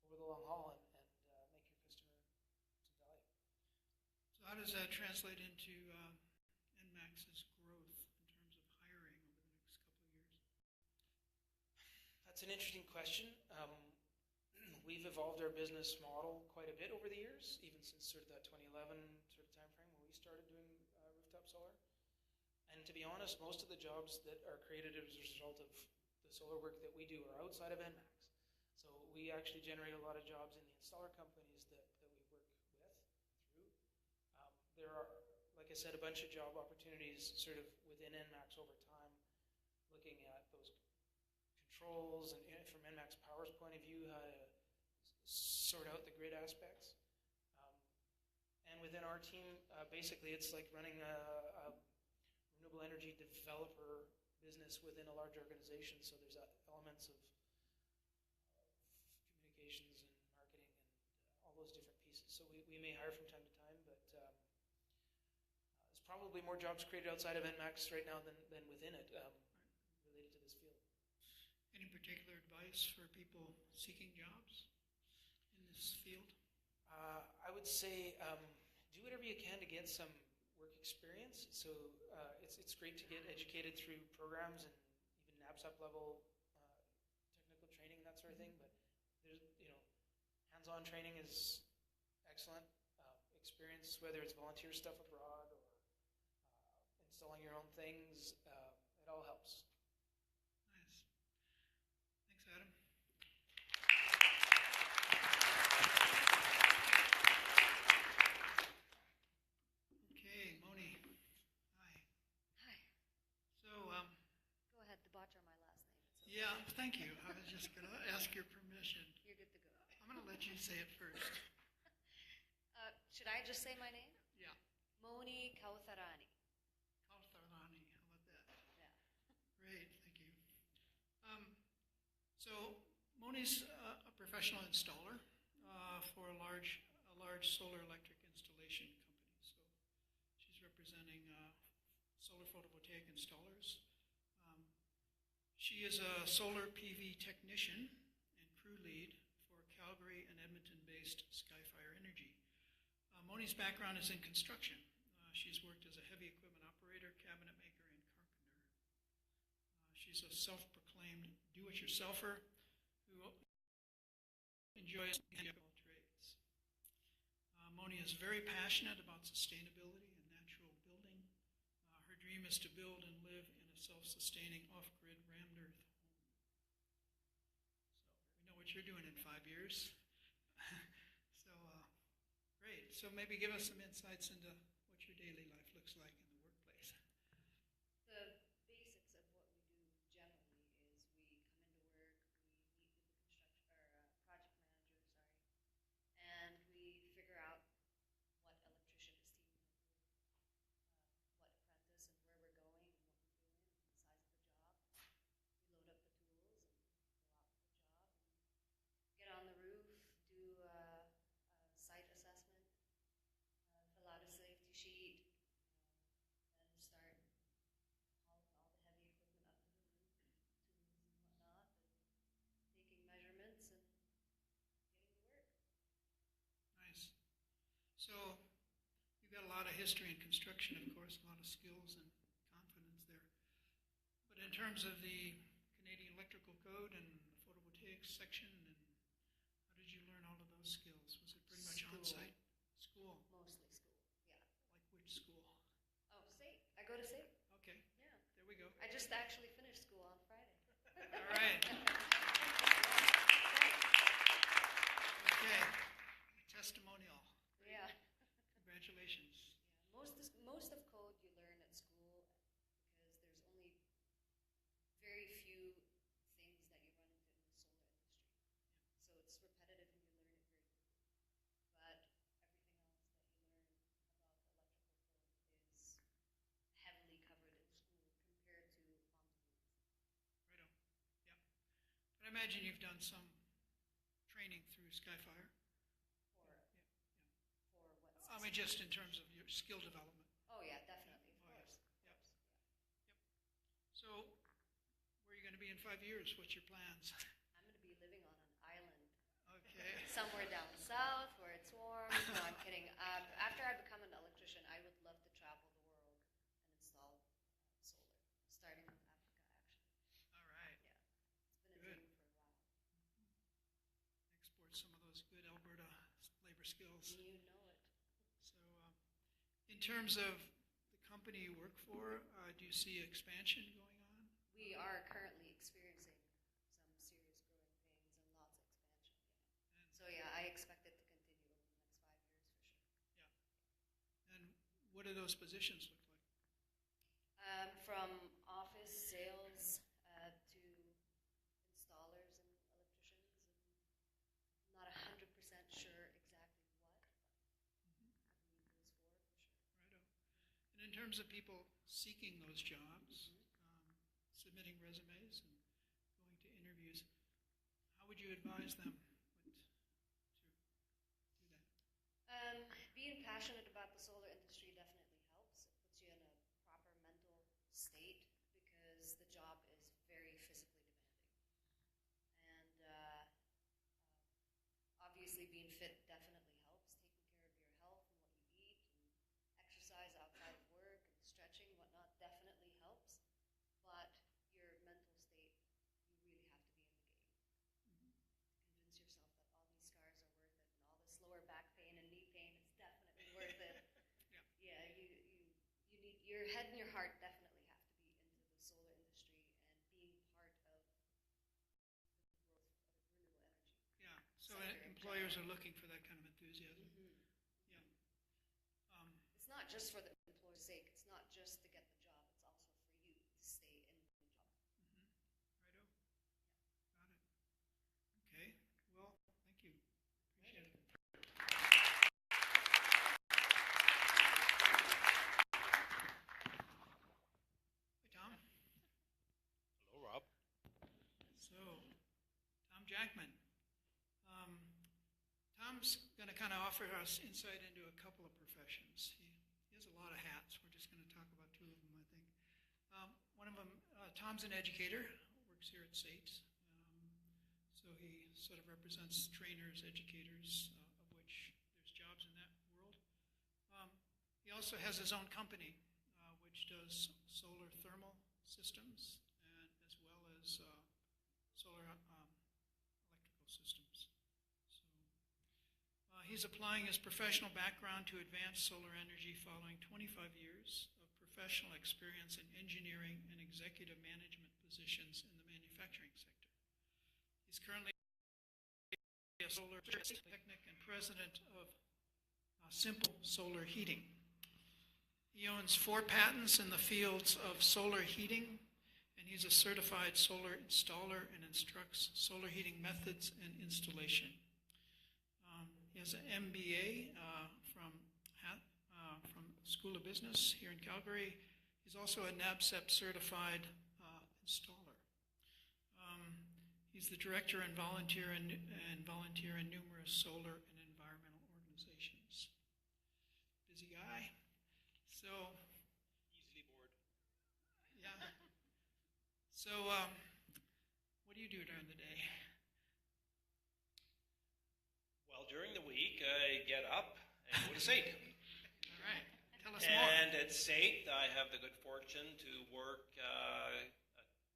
over the long haul and make your customer some value. So how does that translate into NMAX's growth in terms of hiring over the next couple of years? That's an interesting question. We've evolved our business model quite a bit over the years, even since sort of that 2011 sort of time frame when we started doing rooftop solar. And to be honest, most of the jobs that are created as a result of the the solar work that we do are outside of NMAX. So we actually generate a lot of jobs in the installer companies that we work with through. There are, like I said, a bunch of job opportunities sort of within NMAX over time, looking at those controls and from NMAX Power's point of view, how to sort out the grid aspects. And within our team, basically it's like running a renewable energy developer business within a large organization. So there's elements of communications and marketing and all those different pieces. So we may hire from time to time, but there's probably more jobs created outside of NMAX right now than within it related to this field. Any particular advice for people seeking jobs in this field? I would say do whatever you can to get some work experience. So it's great to get educated through programs and even NABSUP level technical training, that sort of thing. But there's, hands-on training is excellent. Experience, whether it's volunteer stuff abroad or installing your own things, it all helps. Nice. Thanks, Adam. Okay, Moni. Hi. Hi. So, Go ahead, debauch on my last name. It's okay. yeah, thank you. I was just going to ask your permission. You're good to go. I'm going to let you say it first. Should I just say my name? Yeah. Moni Kautharani. Kautharani, how about that? Yeah. Great, thank you. So Moni's a professional installer for a large solar electric installation company. So she's representing solar photovoltaic installers. She is a solar PV technician and crew lead for Calgary and Edmonton-based Skyfire Energy. Moni's background is in construction. She's worked as a heavy equipment operator, cabinet maker, and carpenter. She's a self-proclaimed do-it-yourselfer who enjoys all trades. Moni is very passionate about sustainability and natural building. Her dream is to build and live in a self-sustaining, off-grid, rammed earth home. So we know what you're doing in 5 years. So great. So maybe give us some insights into what your daily life looks like in the workplace. The basics of what we do generally is we come into work, we meet with the project manager, and we figure out what electrician his team can do, what apprentice and where we're going and what we're doing and the size of the job. We load up the tools and go out to the job and get on the roof, do a site assessment, fill out a safety sheet, then start hauling all the heavy equipment up to the roof, tools and whatnot, and taking measurements and getting to work. Nice. So you've got a lot of history in construction, of course, a lot of skills and confidence there. But in terms of the Canadian Electrical Code and the photovoltaics section, and how did you learn all of those skills? Was it pretty much on-site? School. Mostly school, yeah. Like which school? Oh, SAIT. I go to SAIT. Okay, Yeah. there we go. I just actually finished school on Friday. All right. Okay. Testimonial. Yeah. Congratulations. Yeah. Most of code you learn at school because there's only very few things that you run into in the solar industry. So it's repetitive and you learn it very quickly. But everything else that you learn about the electrical code is heavily covered in school compared to on the roof. Right on. Yeah. But I imagine you've done some training through Skyfire. For what? I mean, just in terms of your skill development. Oh yeah, definitely. Of Oh, yeah. course. Yep. Of course. Yeah. So, where are you going to be in 5 years? What's your plans? I'm going to be living on an island Okay. somewhere down south where it's warm. No, I'm kidding. After I become an electrician, I would love to travel the world and install solar, starting with Africa, actually. All right. Yeah, it's been a Good. dream for a while. Export some of those good Alberta labor skills. You know it. So, in terms of the company you work for, do you see expansion going on? We are currently experiencing what do those positions look like? From office sales to installers and electricians, and not 100% sure exactly what, but I believe those four for sure. Righto. And in terms of people seeking those jobs, submitting resumes and going to interviews, how would you advise them to do that? Being passionate about the solar industry definitely helps. It puts you in a proper mental state because the job is very physically demanding. And obviously being fit definitely helps. Taking care of your health and what you eat and exercise outside of work and stretching, whatnot, definitely helps. But your mental state, you really have to be in the game. Convince yourself that all these scars are worth it and all this lower back pain and knee pain is definitely worth it. Yeah, you need your head and your heart definitely have to be into the solar industry and being part of the growth of renewable energy. Yeah, so sector in employers general. are looking for that kind of enthusiasm. Yeah. It's not just for the employer's sake. It's not just to get the job. It's also for you to stay in the job. Righto. Got it. Okay. Well, thank you. Appreciate it. Hi, Tom. Hello, Rob. So, Tom Jackman. Tom's going to kind of offer us insight into a couple of professions. He has a lot of hats. We're just going to talk about two of them, I think. One of them, Tom's an educator, works here at SAIT. So he sort of represents trainers, educators, of which there's jobs in that world. He also has his own company, which does solar thermal systems, and as well as solar electrical systems. So he's applying his professional background to advance solar energy following 25 years of professional experience in engineering and executive management positions in the manufacturing sector. He's currently a solar technic and president of Simple Solar Heating. He owns 4 patents in the fields of solar heating, and he's a certified solar installer and instructs solar heating methods and installation. He has an MBA from School of Business here in Calgary. He's also a NABCEP certified installer. He's the director and volunteer in numerous solar and environmental organizations. Busy guy. So, Easily bored. yeah. So, what do you do during the day? Well, during the week, I get up and go to SAIT. All right. Tell us more. And at SAIT, I have the good fortune to work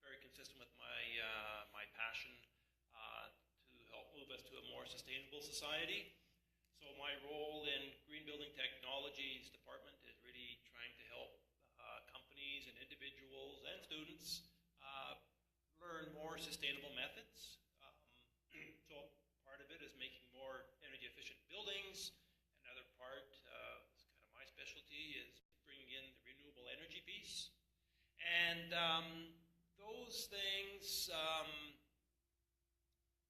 very consistent with my passion to help move us to a more sustainable society. So my role in Green Building Technologies Department is really trying to help companies and individuals and students learn more sustainable methods. So part of it is making more energy efficient buildings. Another part, it's kind of my specialty, is bringing in the renewable energy piece. And those things,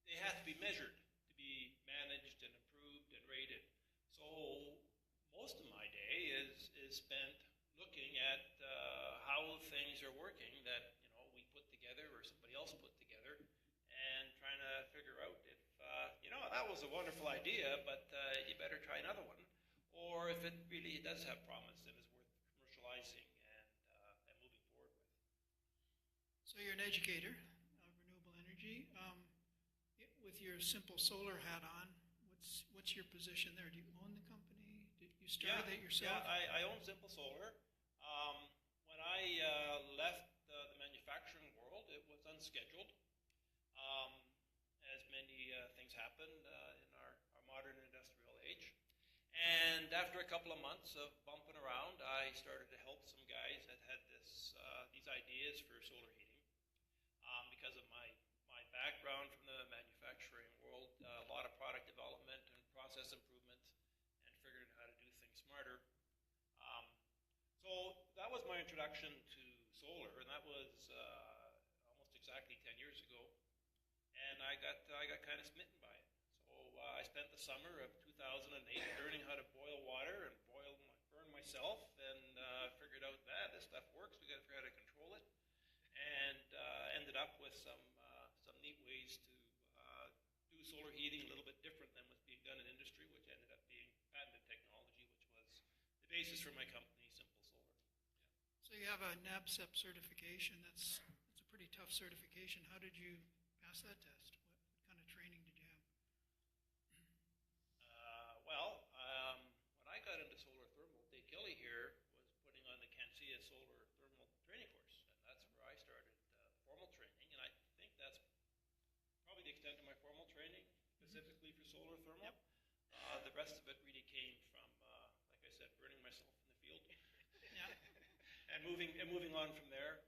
they have to be measured, to be managed and approved and rated. So most of my day is spent looking at how things are working that we put together or somebody else put together, and trying to figure out if that was a wonderful idea, but you better try another one, or if it really does have promise and is worth commercializing and moving forward with. So you're an educator of renewable energy. With your Simple Solar hat on, what's your position there? Do you own the company? Did you start it yourself? Yeah, I own Simple Solar. When I left the manufacturing world, it was unscheduled. As many things happened in our modern industrial age. And after a couple of months of bumping around, I started to help some guys that had these ideas for solar heating. Because of my background from the manufacturing world, a lot of product development and process improvement, and figuring out how to do things smarter. introduction to solar, and that was almost exactly 10 years ago. And I got kind of smitten by it. So I spent the summer of 2008 learning how to boil water and burn myself, and figured out that this stuff works. We got to figure out how to control it, and ended up with some neat ways to do solar heating a little bit different than what's being done in industry, which ended up being patented technology, which was the basis for my company, Simple Solar. So you have a NABCEP certification. That's a pretty tough certification. How did you pass that test? What kind of training did you have? When I got into solar thermal, Dave Kelly here was putting on the CANCIA solar thermal training course, and that's where I started formal training, and I think that's probably the extent of my formal training, specifically for solar thermal. Yep. The rest of it really came from, like I said, burning myself in the field, Yeah. and moving on from there,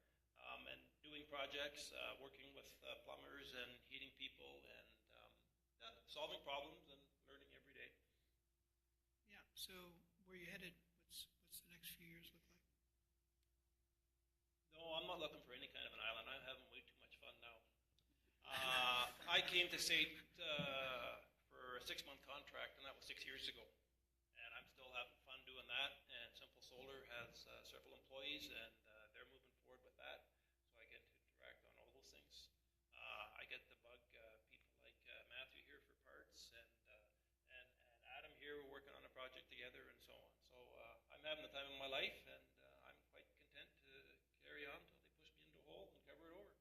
and doing projects, working with plumbers and heating people, and solving problems and learning every day. Yeah. So where you headed? What's the next few years look like? No, I'm not looking for any kind of an island. I'm having way too much fun now. I came to SAIT for a 6-month contract, and that was 6 years ago. And I'm still having fun doing that. And Simple Solar has several employees, and they're moving forward with that. So I get to interact on all those things. I get to bug people like Matthew here for parts, and Adam here. We're working on a project together, and so on. So I'm having the time of my life, and I'm quite content to carry on until they push me into a hole and cover it over.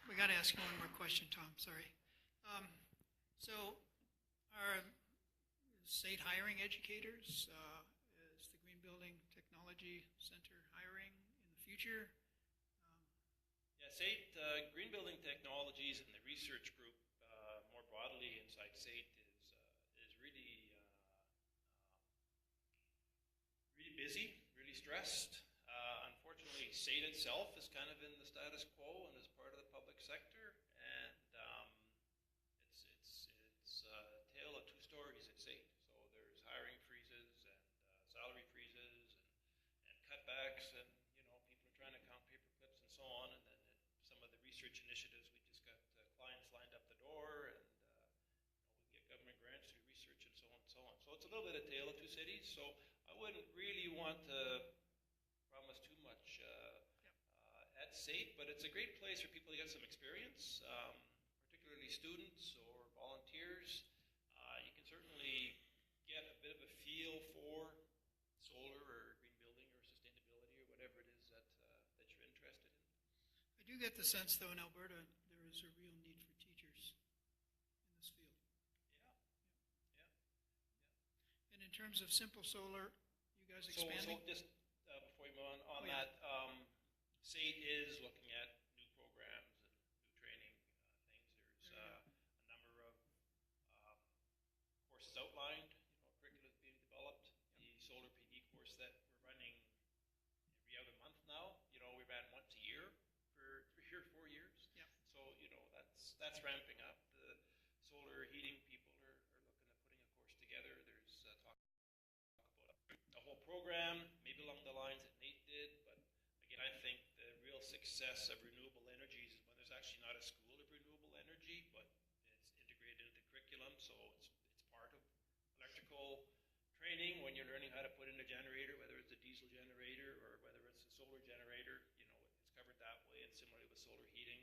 We got to ask you one more question, Tom. Sorry. So, are SAIT hiring educators? Is the Green Building Technology Center hiring in the future? Yeah, SAIT, Green Building Technologies and the research group more broadly inside SAIT is really busy, really stressed. Unfortunately, SAIT itself is kind of in the status quo and is part of the public sector, and it's a tale of two stories at SAIT. So there's hiring freezes and salary freezes and cutbacks, and people are trying to count paper clips and so on, and then some of the research initiatives, we just got clients lined up the door, and we get government grants to do research and so on and so on. So it's a little bit of a tale of two cities. So I wouldn't really want to promise too much at SAIT, but it's a great place for people to get some experience, particularly students or volunteers. You can certainly get a bit of a feel for solar or green building or sustainability or whatever it is that you're interested in. I do get the sense, though, in Alberta, there is a real need for teachers in this field. Yeah. And in terms of Simple Solar, you guys expanding? So just before you move on that, SAIT is looking at new programs and new training things. There's a number of courses outlined, curriculum is being developed. The solar PV course that we're running every other month now, we ran once a year for 3 or 4 years. Yeah. So, that's ramping up. The solar heating people are looking at putting a course together. There's talk about a whole program, maybe along the lines that Nate did, but again, I think the real success of renewable energies is when there's actually not a school of renewable energy, but it's integrated into the curriculum, so it's part of electrical training when you're learning how to put in a generator, whether it's a diesel generator or whether it's a solar generator, it's covered that way, and similarly with solar heating.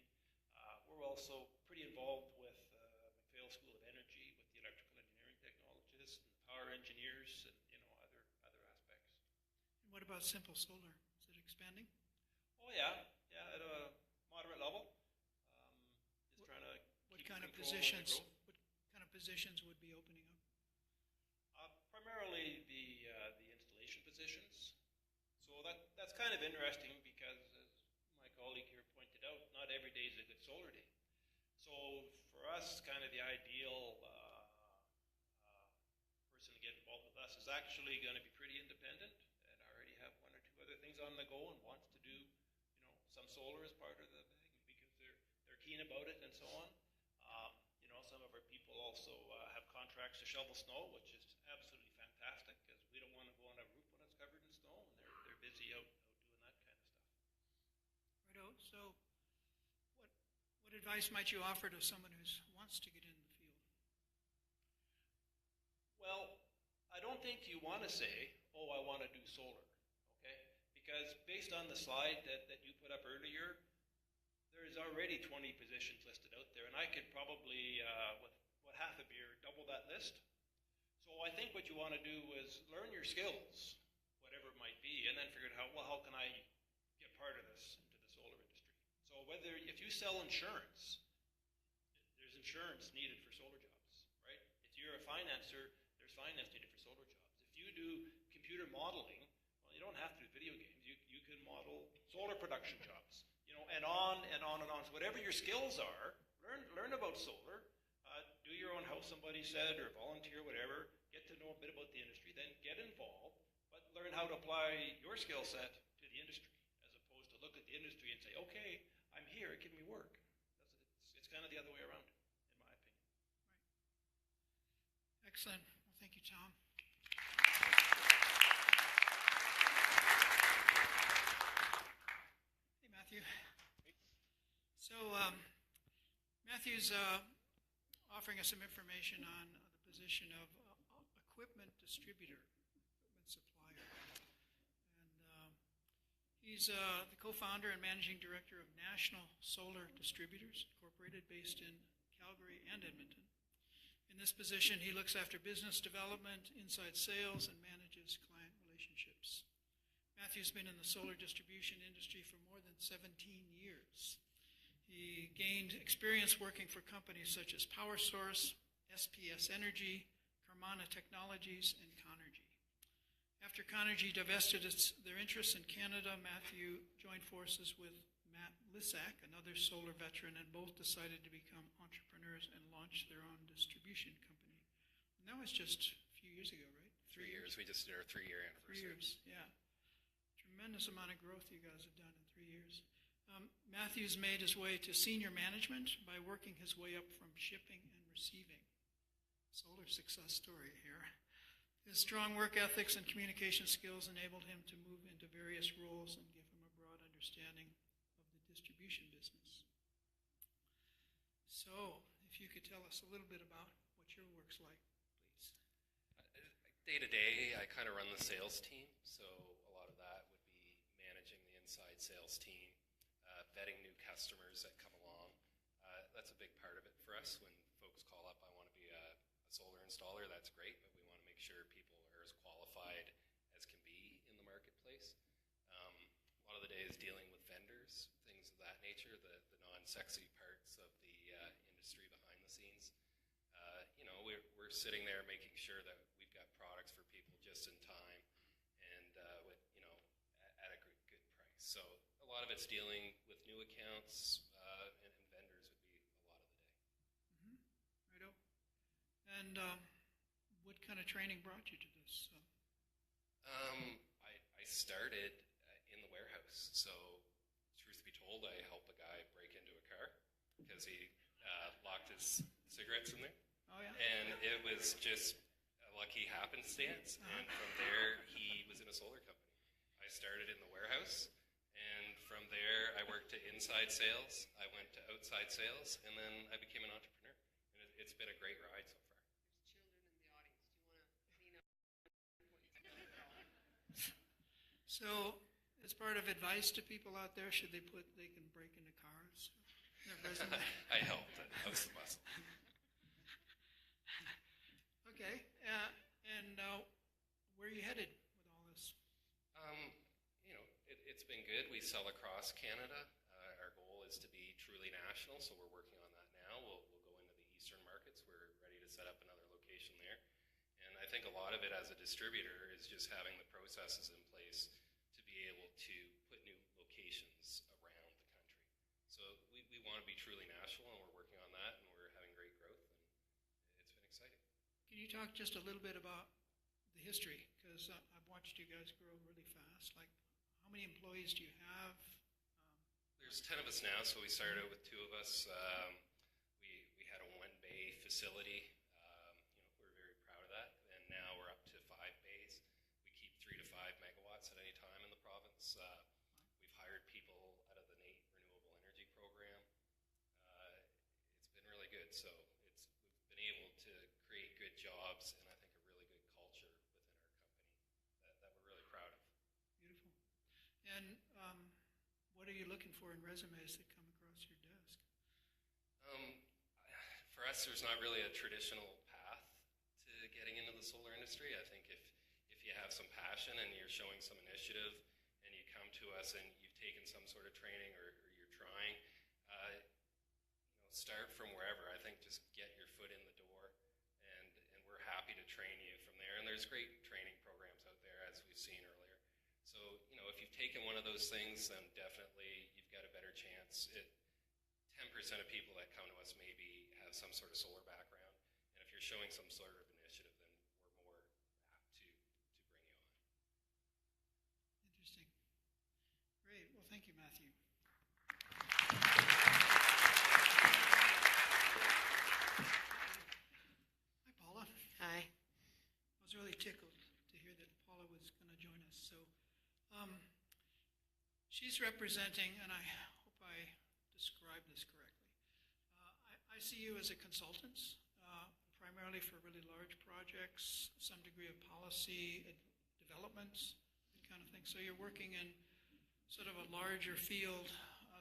We're also pretty involved with McPhail School of Energy, with the electrical engineering technologists and the power engineers, and other aspects. And what about Simple Solar? Is it expanding? Oh yeah, at a moderate level. Just trying to What keep kind of control positions? of the growth. What kind of positions would be opening up? Primarily the installation positions. So that's kind of interesting because, as my colleague here pointed out, not every day is a good solar day. So for us, kind of the ideal person to get involved with us is actually going to be pretty independent and already have 1 or 2 other things on the go and wants to do, some solar as part of the thing because they're keen about it and so on. Some of our people also have contracts to shovel snow, which is absolutely fantastic because we don't want to go on a roof when it's covered in snow, and they're busy out doing that kind of stuff. Righto. So, what advice might you offer to someone who wants to get in the field? Well, I don't think you want to say, oh, I want to do solar, okay? Because based on the slide that you put up earlier, there's already 20 positions listed out there, and I could probably, with half a beer, double that list. So I think what you want to do is learn your skills, whatever it might be, and then figure out how can I get part of this into the solar industry. So if you sell insurance, there's insurance needed for solar jobs, right? If you're a financer, there's finance needed for solar jobs. If you do computer modeling, well, you don't have to do video games. You can model solar production jobs, and on and on and on. So whatever your skills are, learn about solar. Do your own house, somebody said, or volunteer, whatever. Get to know a bit about the industry, then get involved, but learn how to apply your skill set to the industry, as opposed to look at the industry and say, okay, I'm here, give me work. It's kind of the other way around, in my opinion. Right. Excellent. Well, thank you, Tom. Hey, Matthew. So, Matthew's offering us some information on the position of equipment distributor, equipment supplier. And he's the co-founder and managing director of National Solar Distributors, Incorporated, based in Calgary and Edmonton. In this position, he looks after business development, inside sales, and manages client relationships. Matthew's been in the solar distribution industry for more than 17 years. He gained experience working for companies such as PowerSource, SPS Energy, Carmana Technologies, and Conergy. After Conergy divested their interests in Canada, Matthew joined forces with Matt Lissack, another solar veteran, and both decided to become entrepreneurs and launch their own distribution company. And that was just a few years ago, right? 3 years. We just did our 3-year anniversary. 3 years, yeah. Tremendous amount of growth you guys have done in 3 years. Matthew's made his way to senior management by working his way up from shipping and receiving. Solar success story here. His strong work ethics and communication skills enabled him to move into various roles and give him a broad understanding of the distribution business. So, if you could tell us a little bit about what your work's like, please. Day to day, I kind of run the sales team, so a lot of that would be managing the inside sales team, vetting new customers that come along. That's a big part of it for us. When folks call up, I want to be a solar installer, that's great, but we want to make sure people are as qualified as can be in the marketplace. A lot of the day is dealing with vendors, things of that nature, the non-sexy parts of the industry behind the scenes. We're sitting there making sure that we've got products for people just in time and at a good price. So a lot of it's dealing with new accounts and vendors would be a lot of the day. Mm-hmm. Righto. And what kind of training brought you to this? I started in the warehouse. So truth be told, I helped a guy break into a car because he locked his cigarettes in there. Oh, yeah. And it was just a lucky happenstance. And from there, he was in a solar company. I started in the warehouse. And from there, I worked to inside sales. I went to outside sales. And then I became an entrepreneur. And it's been a great ride so far. There's children in the audience. Do you want to clean up? So, as part of advice to people out there, should they can break into cars? I helped. That was the muscle. Okay. And where are you headed with all this? It's been good. We sell across Canada. Our goal is to be truly national, so we're working on that now. We'll go into the eastern markets. We're ready to set up another location there. And I think a lot of it as a distributor is just having the processes in place to be able to put new locations around the country. So we want to be truly national, and we're working on that, and we're having great growth, and it's been exciting. Can you talk just a little bit about the history? Because I've watched you guys grow really fast. Like, how many employees do you have? There's 10 of us now, so we started out with 2 of us. We had a 1-bay facility. good. So we've been able to create good jobs and I think a really good culture within our company that we're really proud of. Beautiful. And what are you looking for in resumes that come across your desk? For us, there's not really a traditional path to getting into the solar industry. I think if you have some passion and you're showing some initiative and you come to us and you've taken some sort of training or you're trying, start from wherever. I think just get your foot in the door and we're happy to train you from there. And there's great training programs out there, as we've seen earlier. So, if you've taken one of those things, then definitely you've got a better chance. 10% of people that come to us maybe have some sort of solar background. And if you're showing some sort of initiative, then we're more apt to bring you on. Interesting. Great. Well, thank you, Matthew. Hi, Paula. Hi. I was really tickled to hear that Paula was going to join us. So she's representing, and I hope I describe this correctly. I see you as a consultant, primarily for really large projects, some degree of policy development, that kind of thing. So you're working in sort of a larger field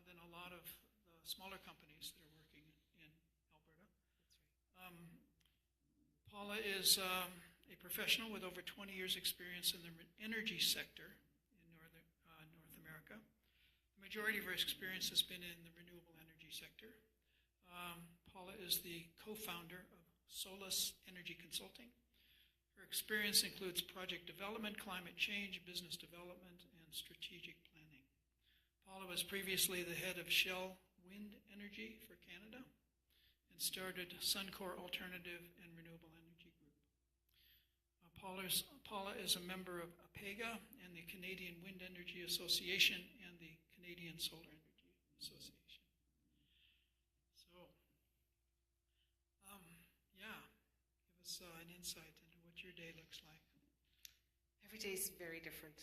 than a lot of the smaller companies that are working in Alberta. That's right. Paula is a professional with over 20 years' experience in the energy sector in North America. The majority of her experience has been in the renewable energy sector. Paula is the co-founder of Solus Energy Consulting. Her experience includes project development, climate change, business development, and strategic planning. Paula was previously the head of Shell Wind Energy for Canada and started Suncor Alternative and Renewable Energy Group. Paula is a member of APEGA and the Canadian Wind Energy Association and the Canadian Solar Energy Association. So, give us an insight into what your day looks like. Every day is very different.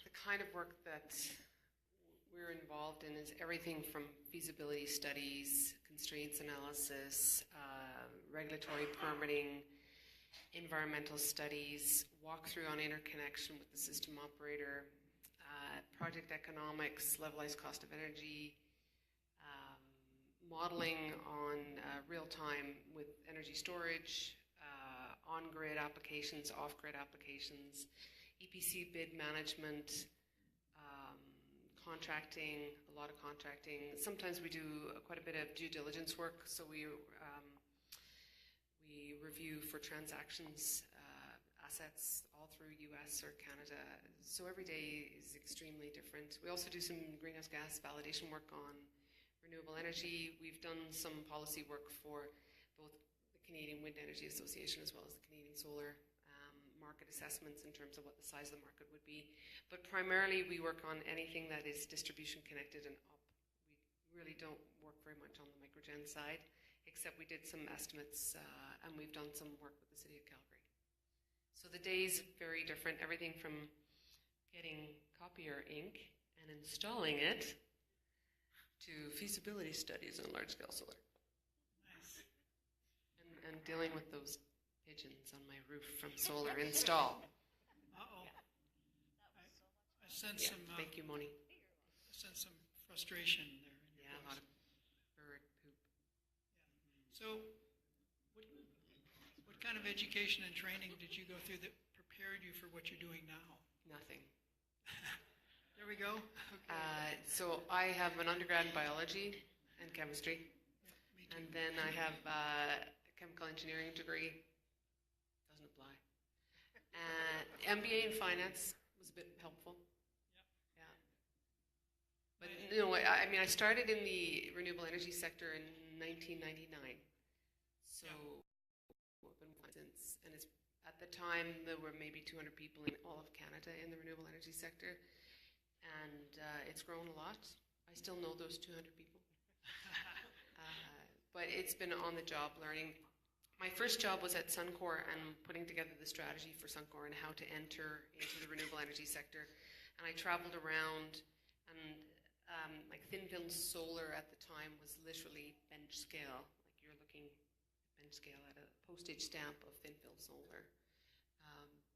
The kind of work that we're involved in is everything from feasibility studies, constraints analysis, regulatory permitting, environmental studies, walkthrough on interconnection with the system operator, project economics, levelized cost of energy, modeling on real-time with energy storage, on-grid applications, off-grid applications, EPC bid management, contracting, a lot of contracting. Sometimes we do quite a bit of due diligence work, so we review for transactions, assets all through US or Canada. So every day is extremely different. We also do some greenhouse gas validation work on renewable energy. We've done some policy work for both the Canadian Wind Energy Association as well as the Canadian Solar market assessments in terms of what the size of the market would be. But primarily we work on anything that is distribution connected and up. We really don't work very much on the microgen side, except we did some estimates and we've done some work with the City of Calgary. So the day's very different, everything from getting copier ink and installing it to feasibility studies on large-scale solar. Nice. And dealing with those pigeons on my roof from solar install. Uh-oh. I sense some. Thank you, Moni. I sense some frustration there. In your Yeah, a lot voice. of bird poop. Yeah. So, what kind of education and training did you go through that prepared you for what you're doing now? Nothing. There we go. Okay. So I have an undergrad in biology and chemistry, Me too. and then I have a chemical engineering degree. Doesn't apply. MBA in finance was a bit helpful. Yep. Yeah. But I mean, I started in the renewable energy sector in 1999. So I've been with since, and it's at the time there were maybe 200 people in all of Canada in the renewable energy sector, and it's grown a lot. I still know those 200 people, but it's been on-the-job learning. My first job was at Suncor and putting together the strategy for Suncor and how to enter into the renewable energy sector. And I traveled around, and like thin film solar at the time was literally bench scale. Like you're looking bench scale at a postage stamp of thin film solar.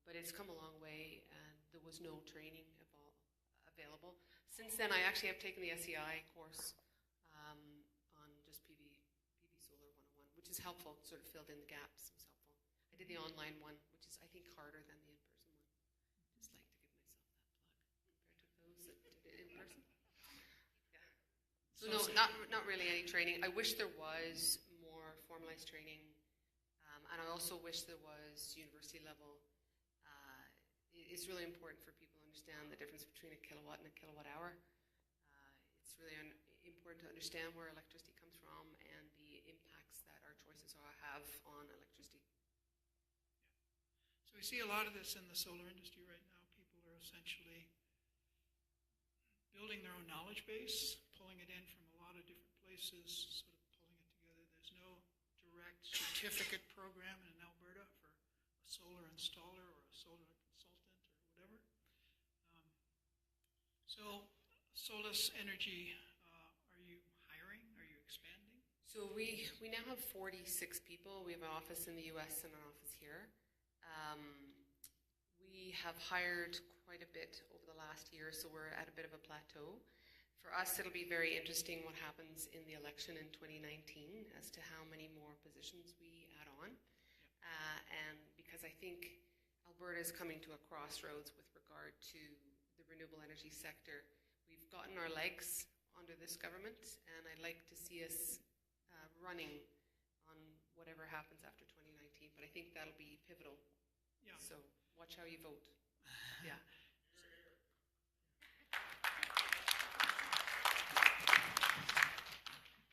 But it's come a long way, and there was no training available. Since then, I actually have taken the SEI course on just PV Solar 101, which is helpful, sort of filled in the gaps. It was helpful. I did the online one, which is, I think, harder than the in-person one. Just like to give myself that plug compared to those that did it in person. Yeah. So no, not really any training. I wish there was more formalized training, and I also wish there was university level. It's really important for people to understand the difference between a kilowatt and a kilowatt hour. It's really important to understand where electricity comes from and the impacts that our choices have on electricity. So we see a lot of this in the solar industry right now. People are essentially building their own knowledge base, pulling it in from a lot of different places, sort of pulling it together. There's no direct certificate program in Alberta for a solar installer or a solar consultant or whatever. So Solus Energy, are you hiring? Are you expanding? So we now have 46 people. We have an office in the US and an office here. We have hired quite a bit over the last year, so we're at a bit of a plateau. For us, it'll be very interesting what happens in the election in 2019 as to how many more positions we add on. And because I think Alberta is coming to a crossroads with regard to the renewable energy sector. We've gotten our legs under this government, and I'd like to see us running on whatever happens after 2019. But I think that'll be pivotal. Yeah. So watch how you vote. Yeah.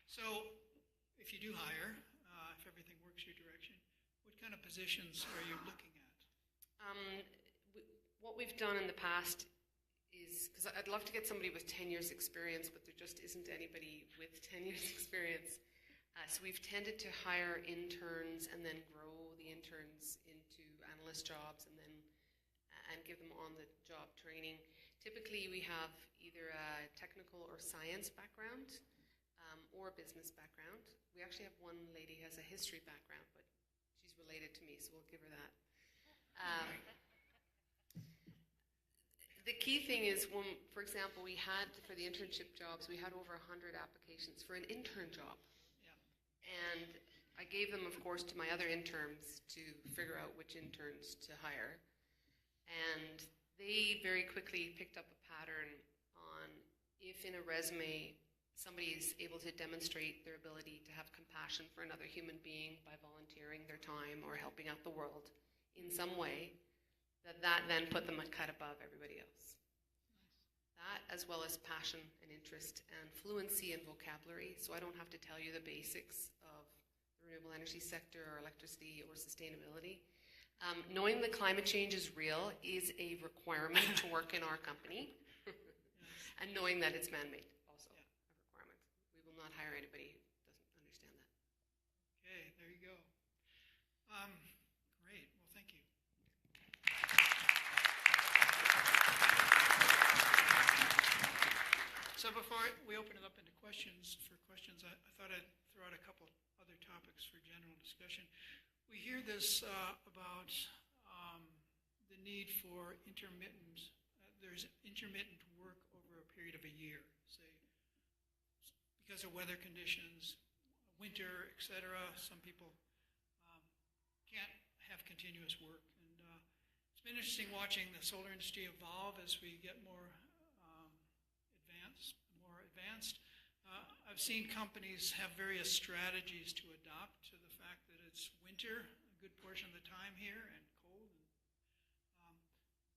So if you do hire, if everything works your direction, what kind of positions are you looking at? What we've done in the past is, because I'd love to get somebody with 10 years experience, but there just isn't anybody with 10 years experience. So we've tended to hire interns and then grow the interns into analyst jobs and give them on-the-job training. Typically, we have either a technical or science background or a business background. We actually have one lady who has a history background, but she's related to me, so we'll give her that. The key thing is when, for example, we had, for the internship jobs, we had over 100 applications for an intern job. Yeah. And I gave them, of course, to my other interns to figure out which interns to hire. And they very quickly picked up a pattern on if in a resume somebody is able to demonstrate their ability to have compassion for another human being by volunteering their time or helping out the world in some way, that then put them a cut above everybody else. That, as well as passion and interest and fluency in vocabulary, so I don't have to tell you the basics of the renewable energy sector or electricity or sustainability. Knowing that climate change is real is a requirement to work in our company, and knowing that it's man-made also a requirement. We will not hire anybody who doesn't understand that. Okay, there you go. Great, well, thank you. So before we open it up into questions, I thought I'd throw out a couple other topics for general discussion. We hear this about the need for intermittent, there's intermittent work over a period of a year, say, because of weather conditions, winter, etc. Some people can't have continuous work. And it's been interesting watching the solar industry evolve as we get more advanced. I've seen companies have various strategies to adopt to the fact that it's winter a good portion of the time here and cold.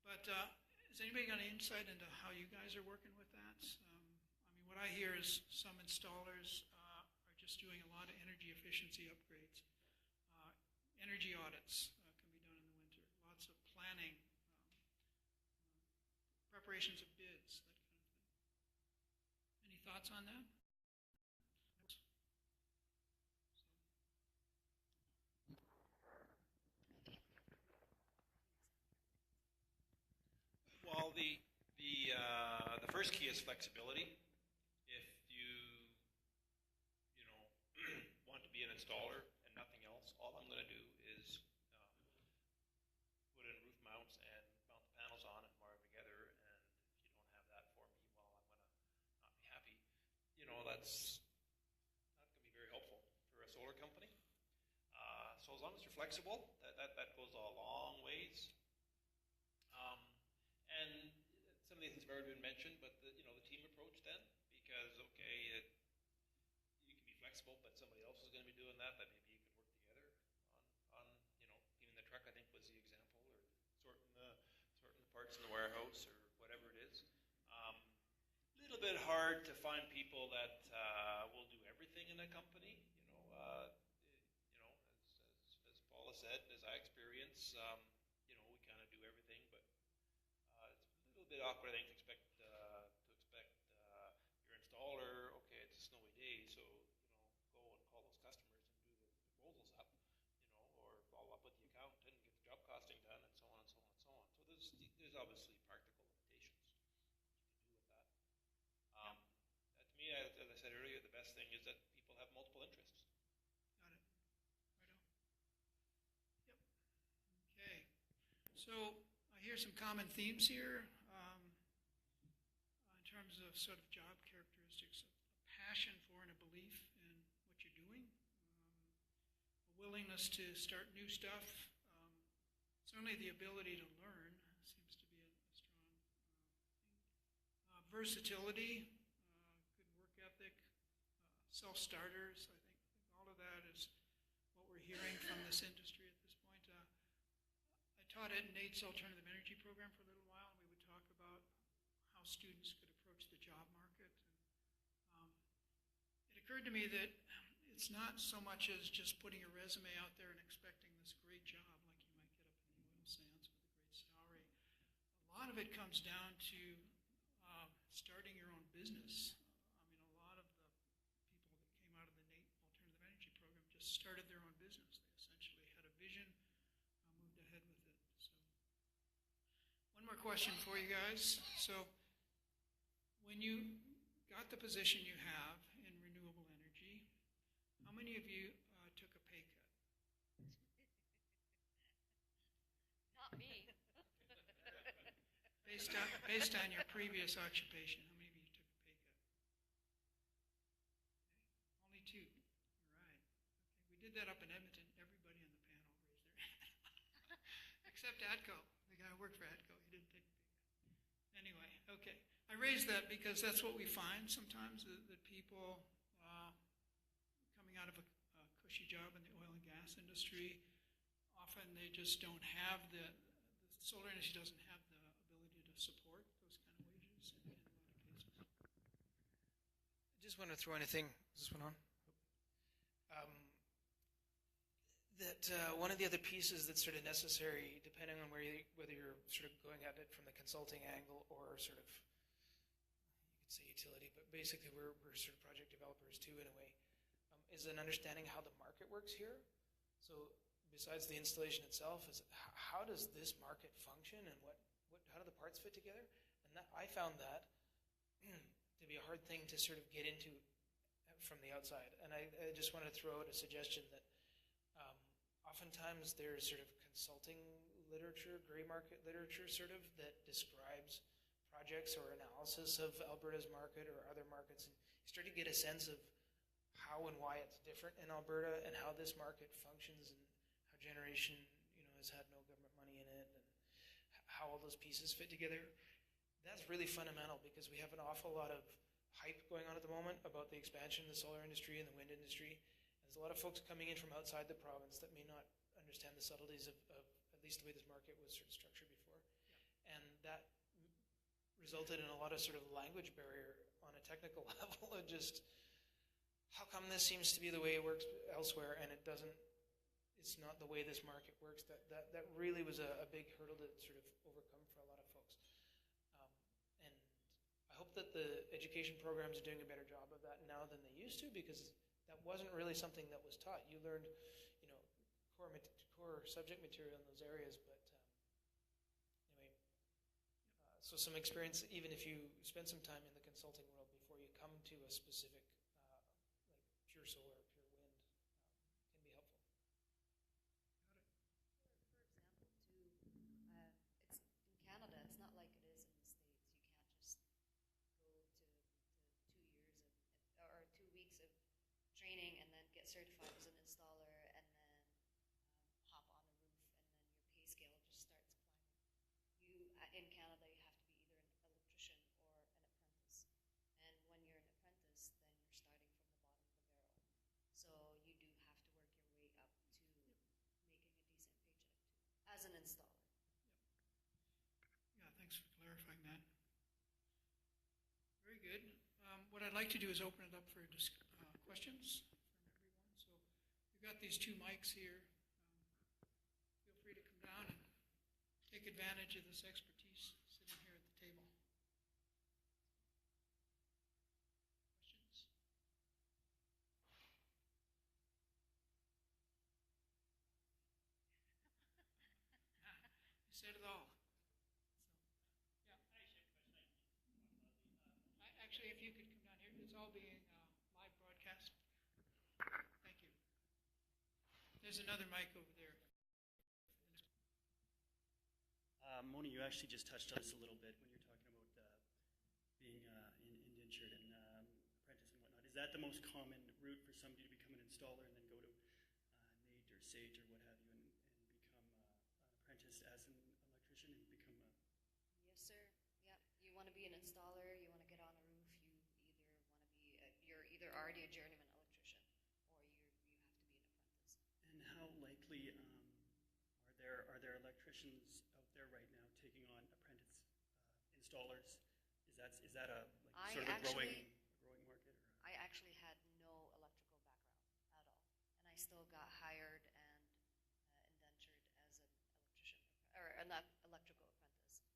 But has anybody got any insight into how you guys are working with that? What I hear is some installers are just doing a lot of energy efficiency upgrades. Energy audits can be done in the winter. Lots of planning, preparations of bids, that kind of thing. Any thoughts on that? Well, the first key is flexibility. If you want to be an installer and nothing else, all I'm going to do is put in roof mounts and mount the panels on and wire them together. And if you don't have that for me, well, I'm going to not be happy. That's not going to be very helpful for a solar company. So as long as you're flexible, that goes a long ways. And some of these things have already been mentioned, but the team approach then, because you can be flexible, but somebody else is going to be doing that. That maybe you can work together on cleaning the truck. I think was the example, or sorting the parts in the warehouse, or whatever it is. A little bit hard to find people that will do everything in a company. As Paula said, as I experience, we kind of do everything, but it's a little bit awkward, I think, to expect your installer. Okay, it's a snowy day, so go and call those customers and do the proposals up, or follow up with the accountant and get the job costing done, and so on and so on and so on. So there's obviously practical limitations you can do with that. To me, as I said earlier, the best thing is that people have multiple interests. Got it. Right on. Yep. Okay. So I hear some common themes here in terms of sort of job characteristics: a passion for and a belief in what you're doing, a willingness to start new stuff. Certainly, the ability to learn seems to be a strong thing. Versatility, good work ethic, self-starters. I think all of that is what we're hearing from this industry at this point. I taught at Nate's alternative energy program for a little while, and we would talk about how students could approach the job market. And, it occurred to me that it's not so much as just putting a resume out there and expecting this great job like you might get up in the oil sands with a great salary. A lot of it comes down to starting your own business. A lot of the people that came out of the Nate alternative energy program just started their own business. They essentially had a vision, moved ahead with it. So, one more question for you guys. So, when you got the position you have in renewable energy, how many of you took a pay cut? Not me. Based on your previous occupation, how many of you took a pay cut? Okay. Only 2. All right. Okay. We did that up in Edmonton. Everybody on the panel raised their hand. Except Atco. The guy who worked for Atco, he didn't take a pay cut. Anyway, okay. I raise that because that's what we find sometimes, that people coming out of a cushy job in the oil and gas industry, often they just don't have the solar industry doesn't have the ability to support those kind of wages in a lot of cases. I just want to throw in a thing. Is this one on? One of the other pieces that's sort of necessary, depending on whether you're sort of going at it from the consulting angle or sort of, you could say utility, but basically we're sort of project developers too in a way, is an understanding how the market works here. So besides the installation itself, is how does this market function, and how do the parts fit together? And I found that to be a hard thing to sort of get into from the outside. And I just wanted to throw out a suggestion that oftentimes there's sort of consulting literature, gray market literature sort of, that describes projects or analysis of Alberta's market or other markets. And you start to get a sense of how and why it's different in Alberta, and how this market functions, and how generation has had no government money in it, and how all those pieces fit together. That's really fundamental, because we have an awful lot of hype going on at the moment about the expansion of the solar industry and the wind industry. There's a lot of folks coming in from outside the province that may not understand the subtleties of at least the way this market was sort of structured before. Yeah. And that resulted in a lot of sort of language barrier on a technical level of just, how come this seems to be the way it works elsewhere and it's not the way this market works? That really was a big hurdle to sort of overcome for a lot of folks. And I hope that the education programs are doing a better job of that now than they used to, because that wasn't really something that was taught. You learned, core subject material in those areas, but anyway. So some experience, even if you spend some time in the consulting world before you come to a specific, like pure solar, pure wind get certified as an installer and then hop on a roof, and then your pay scale just starts climbing. In Canada, you have to be either an electrician or an apprentice. And when you're an apprentice, then you're starting from the bottom of the barrel. So you do have to work your way up to making a decent paycheck too, as an installer. Yeah, thanks for clarifying that. Very good. What I'd like to do is open it up for questions from everyone. So we've got these two mics here. Feel free to come down and take advantage of this expertise sitting here at the table. Questions? You said it all. So, yeah. Actually, if you could come down here, it's all being live broadcast. Thank you. There's another mic over there. Moni, you actually just touched on this a little bit when you're talking about being indentured and apprentice and whatnot. Is that the most common route for somebody to become an installer and then go to NAIT or SAGE or what have you and become an apprentice as an electrician and become a... Yes, sir. Yep. You want to be an installer, you want to get on a roof, you're either already a journeyman electrician or you have to be an apprentice. And how likely are there electricians out there right now taking on apprentice installers? Is that a growing market? Or? I actually had no electrical background at all, and I still got hired and indentured as an electrician or an electrical apprentice.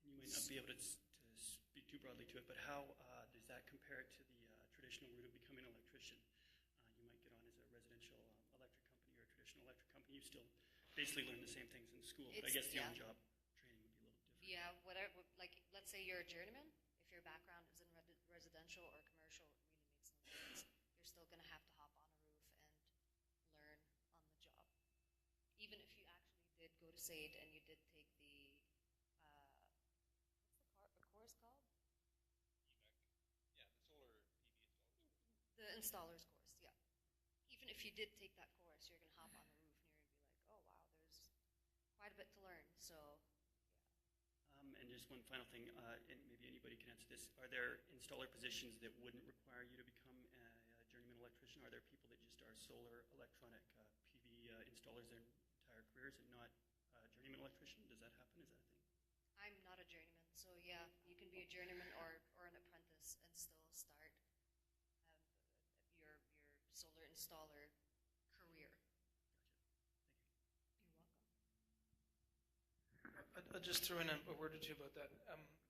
And you might not be able to speak too broadly to it, but how does that compare to the traditional route of becoming an electrician? You might get on as a residential electric company or a traditional electric company. You still basically learn the same things in school, but I guess the on-job training would be a little different. Yeah, whatever. Like, let's say you're a journeyman. If your background is in residential or commercial, it really makes no difference. You're still going to have to hop on a roof and learn on the job. Even if you actually did go to SAID and you did take the what's the course called? Yeah, the solar PV installers. The installer's course, yeah. Even if you did take that course, you're going to hop on the roof and you're going to be like, oh, wow, there's quite a bit to learn. So, yeah. And just one final thing, and maybe anybody can answer this. Are there installer positions that wouldn't require you to become a journeyman electrician? Are there people that just are solar electronic PV installers their entire careers and not a journeyman electrician? Does that happen? Is that a thing? I'm not a journeyman, so yeah, you can be a journeyman or an apprentice and still start your solar installer career. Gotcha. Thank you. You're welcome. I'll just throw in a word or two about that.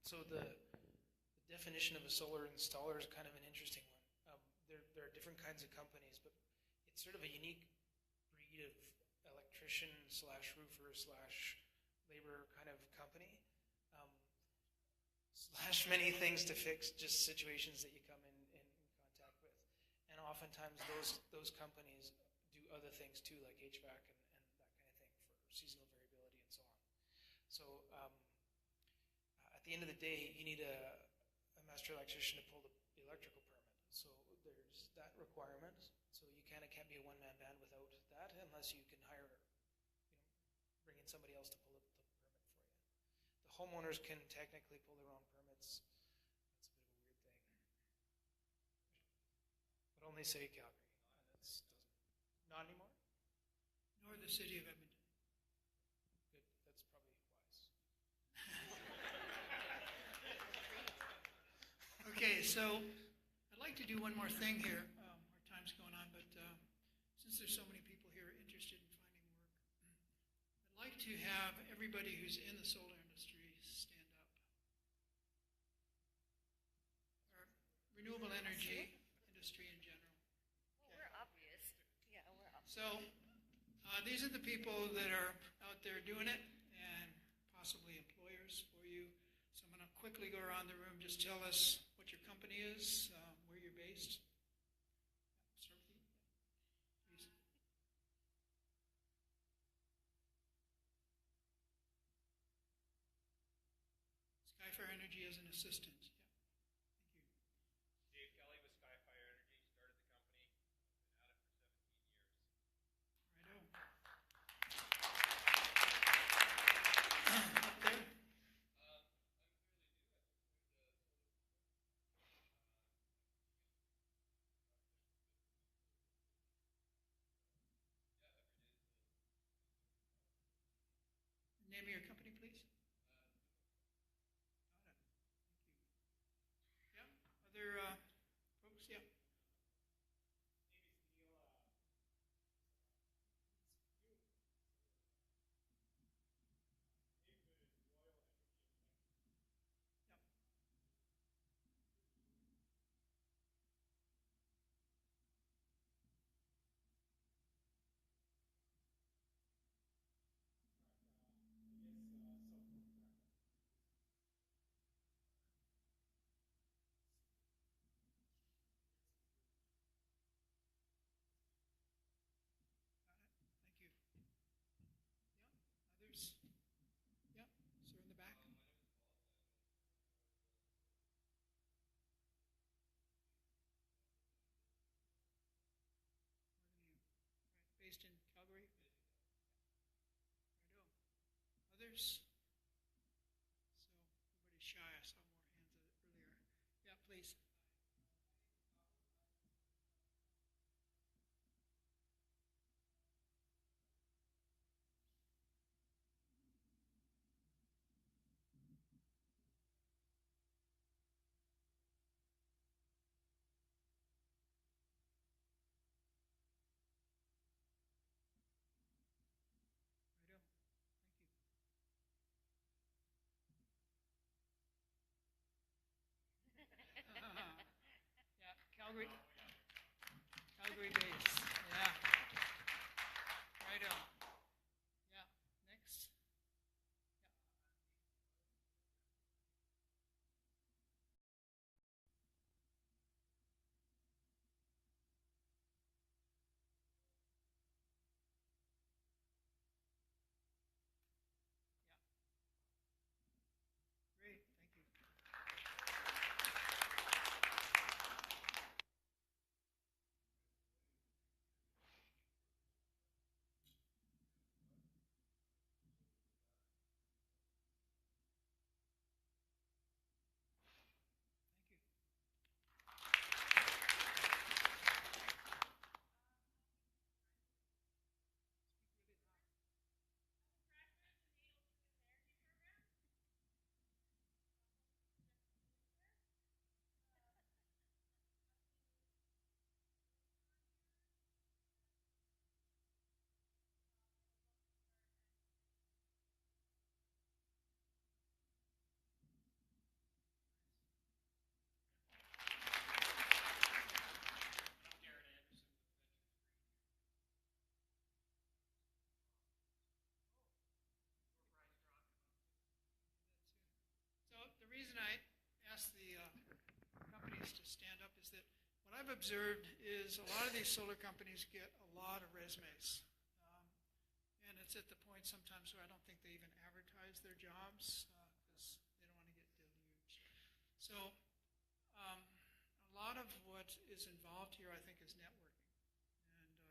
So the definition of a solar installer is kind of an interesting one. There are different kinds of companies, but it's sort of a unique breed of electrician / roofer / labor kind of company. / many things to fix just situations that you come in contact with. And oftentimes those companies do other things too, like HVAC and that kind of thing for seasonal variability and so on. So at the end of the day, you need a master electrician to pull the electrical permit. So there's that requirement. So you can't be a one-man band without that unless you can bring in somebody else to pull the permit for you. The homeowners can technically pull their own permits. That's a bit of a weird thing. But only say Calgary. Not anymore? Nor the city of Edmonton. Good. That's probably wise. Okay, so I'd like to do one more thing here. Our time's going on, but since there's so many people here interested in finding work, I'd like to have everybody who's in the solar industry stand up. Or renewable energy industry in general. Well, we're obvious. Yeah, we're obvious. So these are the people that are out there doing it and possibly employers for you. So I'm going to quickly go around the room. Just tell us what your company is, where you're based. Start with you. Please. Skyfire Energy as an assistant. Yeah. Thank you. Dave Kelly with Skyfire Energy, started the company, been Name of your company, please. Got it. Thank you. Yeah. Other folks? Yeah. Yep. Got it. Thank you. Yeah. Others? Yeah. Sir in the back. Marlin. Right. Based in Calgary. Righto. Others? So everybody's shy. I saw more hands earlier. Yeah, please. Righto. Thank you. Yeah, Calgary. Calgary base. Yeah. Righto. Yeah. Next. Yeah. Yeah. Great. Thank you. Thank you. Speak really loud. So the reason I asked the companies to stand up is that what I've observed is a lot of these solar companies get a lot of resumes. And it's at the point sometimes where I don't think they even advertise their jobs because they don't want to get deluged. So a lot of what is involved here, I think, is networking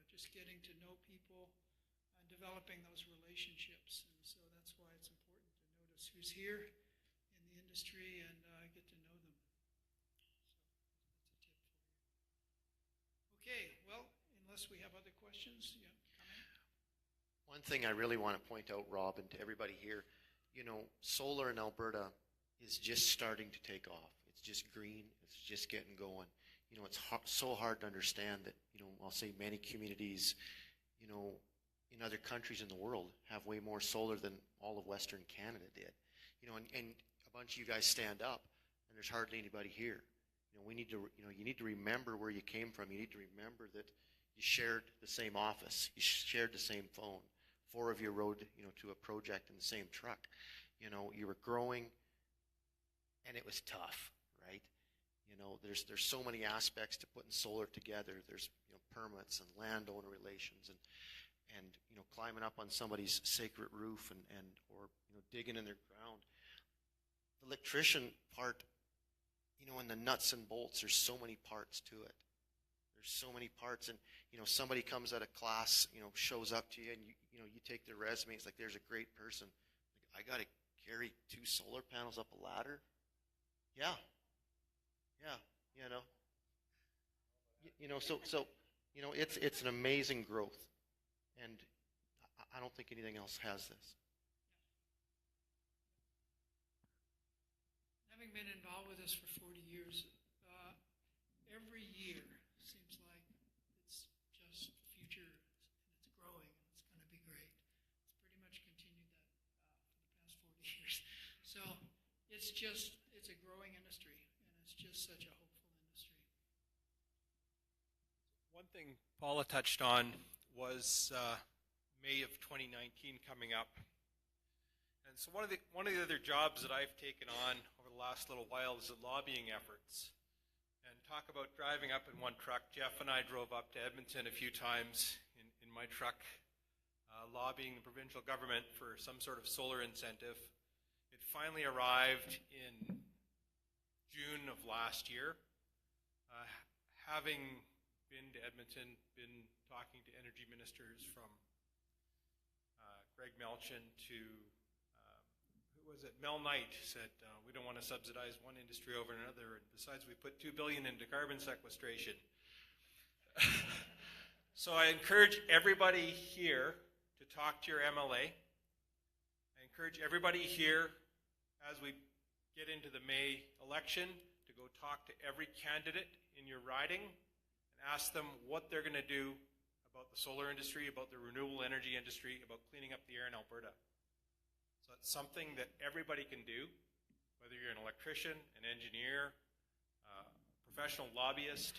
and just getting to know people and developing those relationships. And so that's why it's important to notice who's here in the industry and get to know them. So that's a tip for you. Okay, well, unless we have other questions, yeah, come in. One thing I really want to point out, Rob, and to everybody here, solar in Alberta is just starting to take off. It's just green. It's just getting going. It's so hard to understand that, I'll say many communities, in other countries in the world have way more solar than all of Western Canada did. And a bunch of you guys stand up, and there's hardly anybody here. We need to, you need to remember where you came from. You need to remember that you shared the same office. You shared the same phone. 4 of you rode, to a project in the same truck. You were growing, and it was tough, right? There's so many aspects to putting solar together. There's, permits and landowner relations and climbing up on somebody's sacred roof or digging in their ground. The electrician part, and the nuts and bolts, there's so many parts to it. There's so many parts, and somebody comes out of class, shows up to you, and you take their resume. It's like, there's a great person. Like, I got to carry 2 solar panels up a ladder. Yeah, so it's an amazing growth, and I don't think anything else has this. been involved with this for 40 years, every year seems like it's just future and it's growing and it's going to be great. It's pretty much continued that for the past 40 years. So it's a growing industry, and it's just such a hopeful industry. One thing Paula touched on was May of 2019 coming up. And so one of the other jobs that I've taken on over the last little while is the lobbying efforts. And talk about driving up in one truck. Jeff and I drove up to Edmonton a few times in my truck, lobbying the provincial government for some sort of solar incentive. It finally arrived in June of last year. Having been to Edmonton, been talking to energy ministers from Greg Melchin to was it Mel Knight said we don't want to subsidize one industry over another, and besides we put $2 billion into carbon sequestration. So I encourage everybody here to talk to your MLA. I encourage everybody here as we get into the May election to go talk to every candidate in your riding and ask them what they're going to do about the solar industry, about the renewable energy industry, about cleaning up the air in Alberta. So it's something that everybody can do, whether you're an electrician, an engineer, professional lobbyist.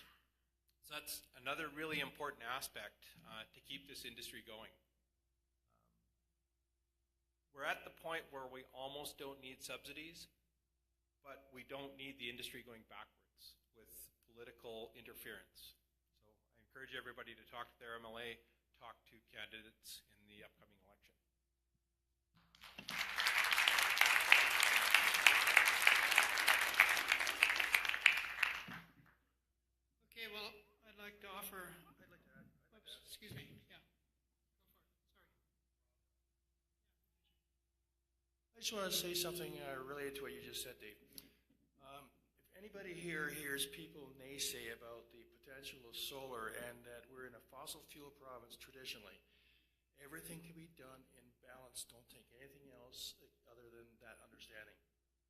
So that's another really important aspect to keep this industry going. We're at the point where we almost don't need subsidies, but we don't need the industry going backwards with political interference. So I encourage everybody to talk to their MLA, talk to candidates in the upcoming election. Okay, well, I'd like to offer. Oops, excuse me. Yeah, go for it. Sorry. I just want to say something related to what you just said, Dave. If anybody here hears people naysay about the potential of solar and that we're in a fossil fuel province traditionally, everything can be done in balance. Don't take anything else other than that understanding.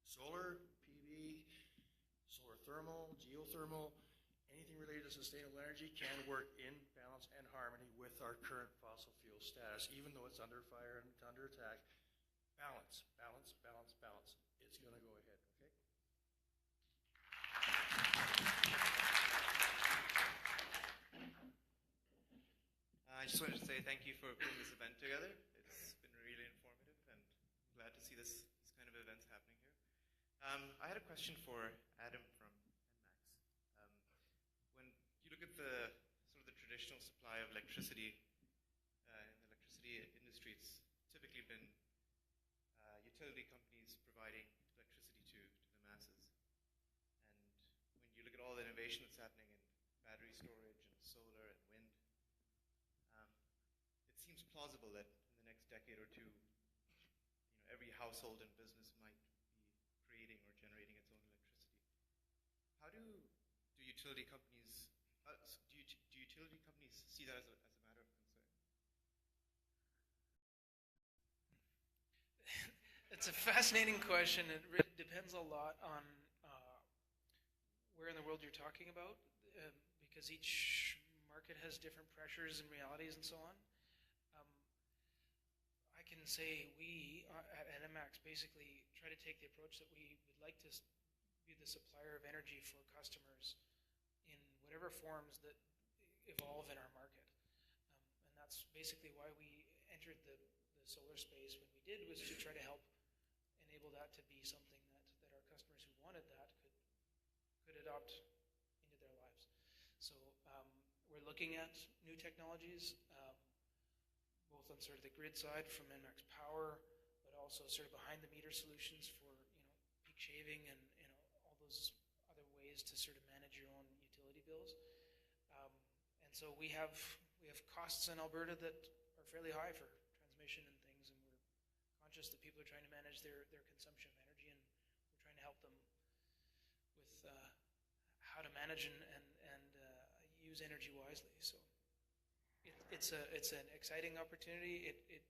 Solar, PV, solar thermal, geothermal, anything related to sustainable energy can work in balance and harmony with our current fossil fuel status, even though it's under fire and under attack. Balance, balance, balance, balance. It's going to go ahead, okay? I just wanted to say thank you for putting this event together. It's been really informative, and I'm glad to see this kind of events happening here. I had a question for Adam from NMAX. When you look at the sort of the traditional supply of electricity in the electricity industry, it's typically been utility companies providing electricity to the masses. And when you look at all the innovation that's happening in battery storage and solar and wind, it seems plausible that in the next decade or two, every household and business might be creating or generating its own electricity. How do utility companies see that as a matter of concern? It's a fascinating question. It really depends a lot on where in the world you're talking about, because each market has different pressures and realities and so on. I can say we at NMAX basically try to take the approach that we would like to be the supplier of energy for customers in whatever forms that evolve in our market. And that's basically why we entered the solar space when we did, was to try to help enable that to be something that our customers who wanted that could adopt into their lives. So we're looking at new technologies, both on sort of the grid side from NMAX Power, but also sort of behind the meter solutions for peak shaving and all those other ways to sort of manage your own utility bills. And so we have costs in Alberta that are fairly high for transmission and things, and we're conscious that people are trying to manage their consumption of energy, and we're trying to help them with how to manage and use energy wisely. So it's an exciting opportunity. It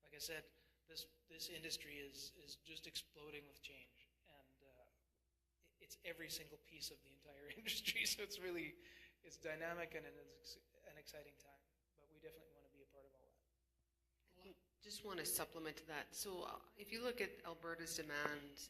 like I said, this industry is just exploding with change, and it's every single piece of the entire industry. So it's dynamic and an exciting time. But we definitely want to be a part of all that. Just want to supplement to that. So if you look at Alberta's demand,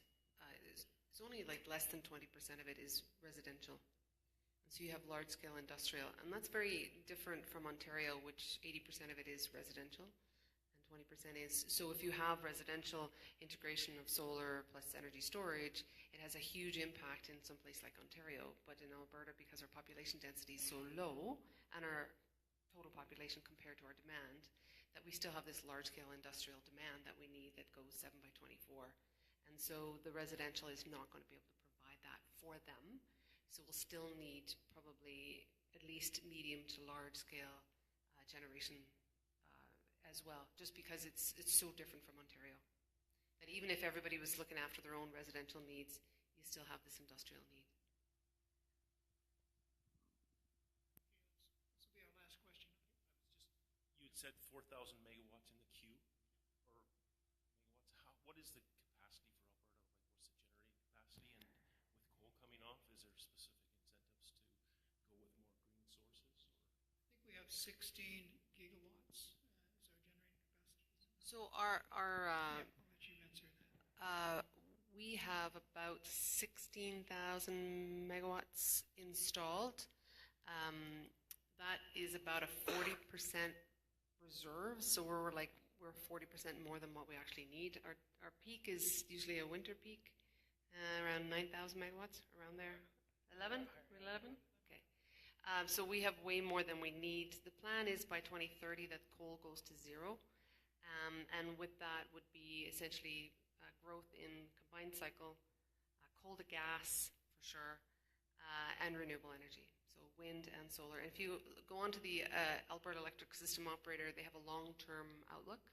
it's only like less than 20% of it is residential. And so you have large-scale industrial, and that's very different from Ontario, which 80% of it is residential, and 20% is. So if you have residential integration of solar plus energy storage, it has a huge impact in some place like Ontario. But in Alberta, because our population density is so low, and our total population compared to our demand, that we still have this large-scale industrial demand that we need that goes 7 by 24. And so the residential is not going to be able to provide that for them. So we'll still need probably at least medium to large-scale generation as well, just because it's so different from Ontario. That even if everybody was looking after their own residential needs, you still have this industrial need. This will be our last question. You had said 4,000 megawatts in the queue, or megawatts. What is the capacity for Alberta? Like, what's the generating capacity? And with coal coming off, is there specific incentives to go with more green sources? I think we have 16 gigawatts is our generating capacity. So our I'll let you answer that. we have about 16,000 megawatts installed. That is about a 40% reserve, so we're 40% more than what we actually need. Our peak is usually a winter peak, around 9,000 megawatts, around there. 11? Okay. So we have way more than we need. The plan is by 2030 that coal goes to zero, and with that would be essentially growth in combined cycle, coal to gas for sure, and renewable energy. So wind and solar. And if you go on to the Alberta Electric System Operator, they have a long-term outlook,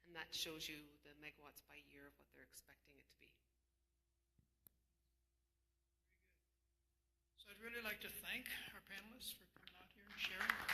and that shows you the megawatts by year of what they're expecting it to be. So I'd really like to thank our panelists for coming out here and sharing.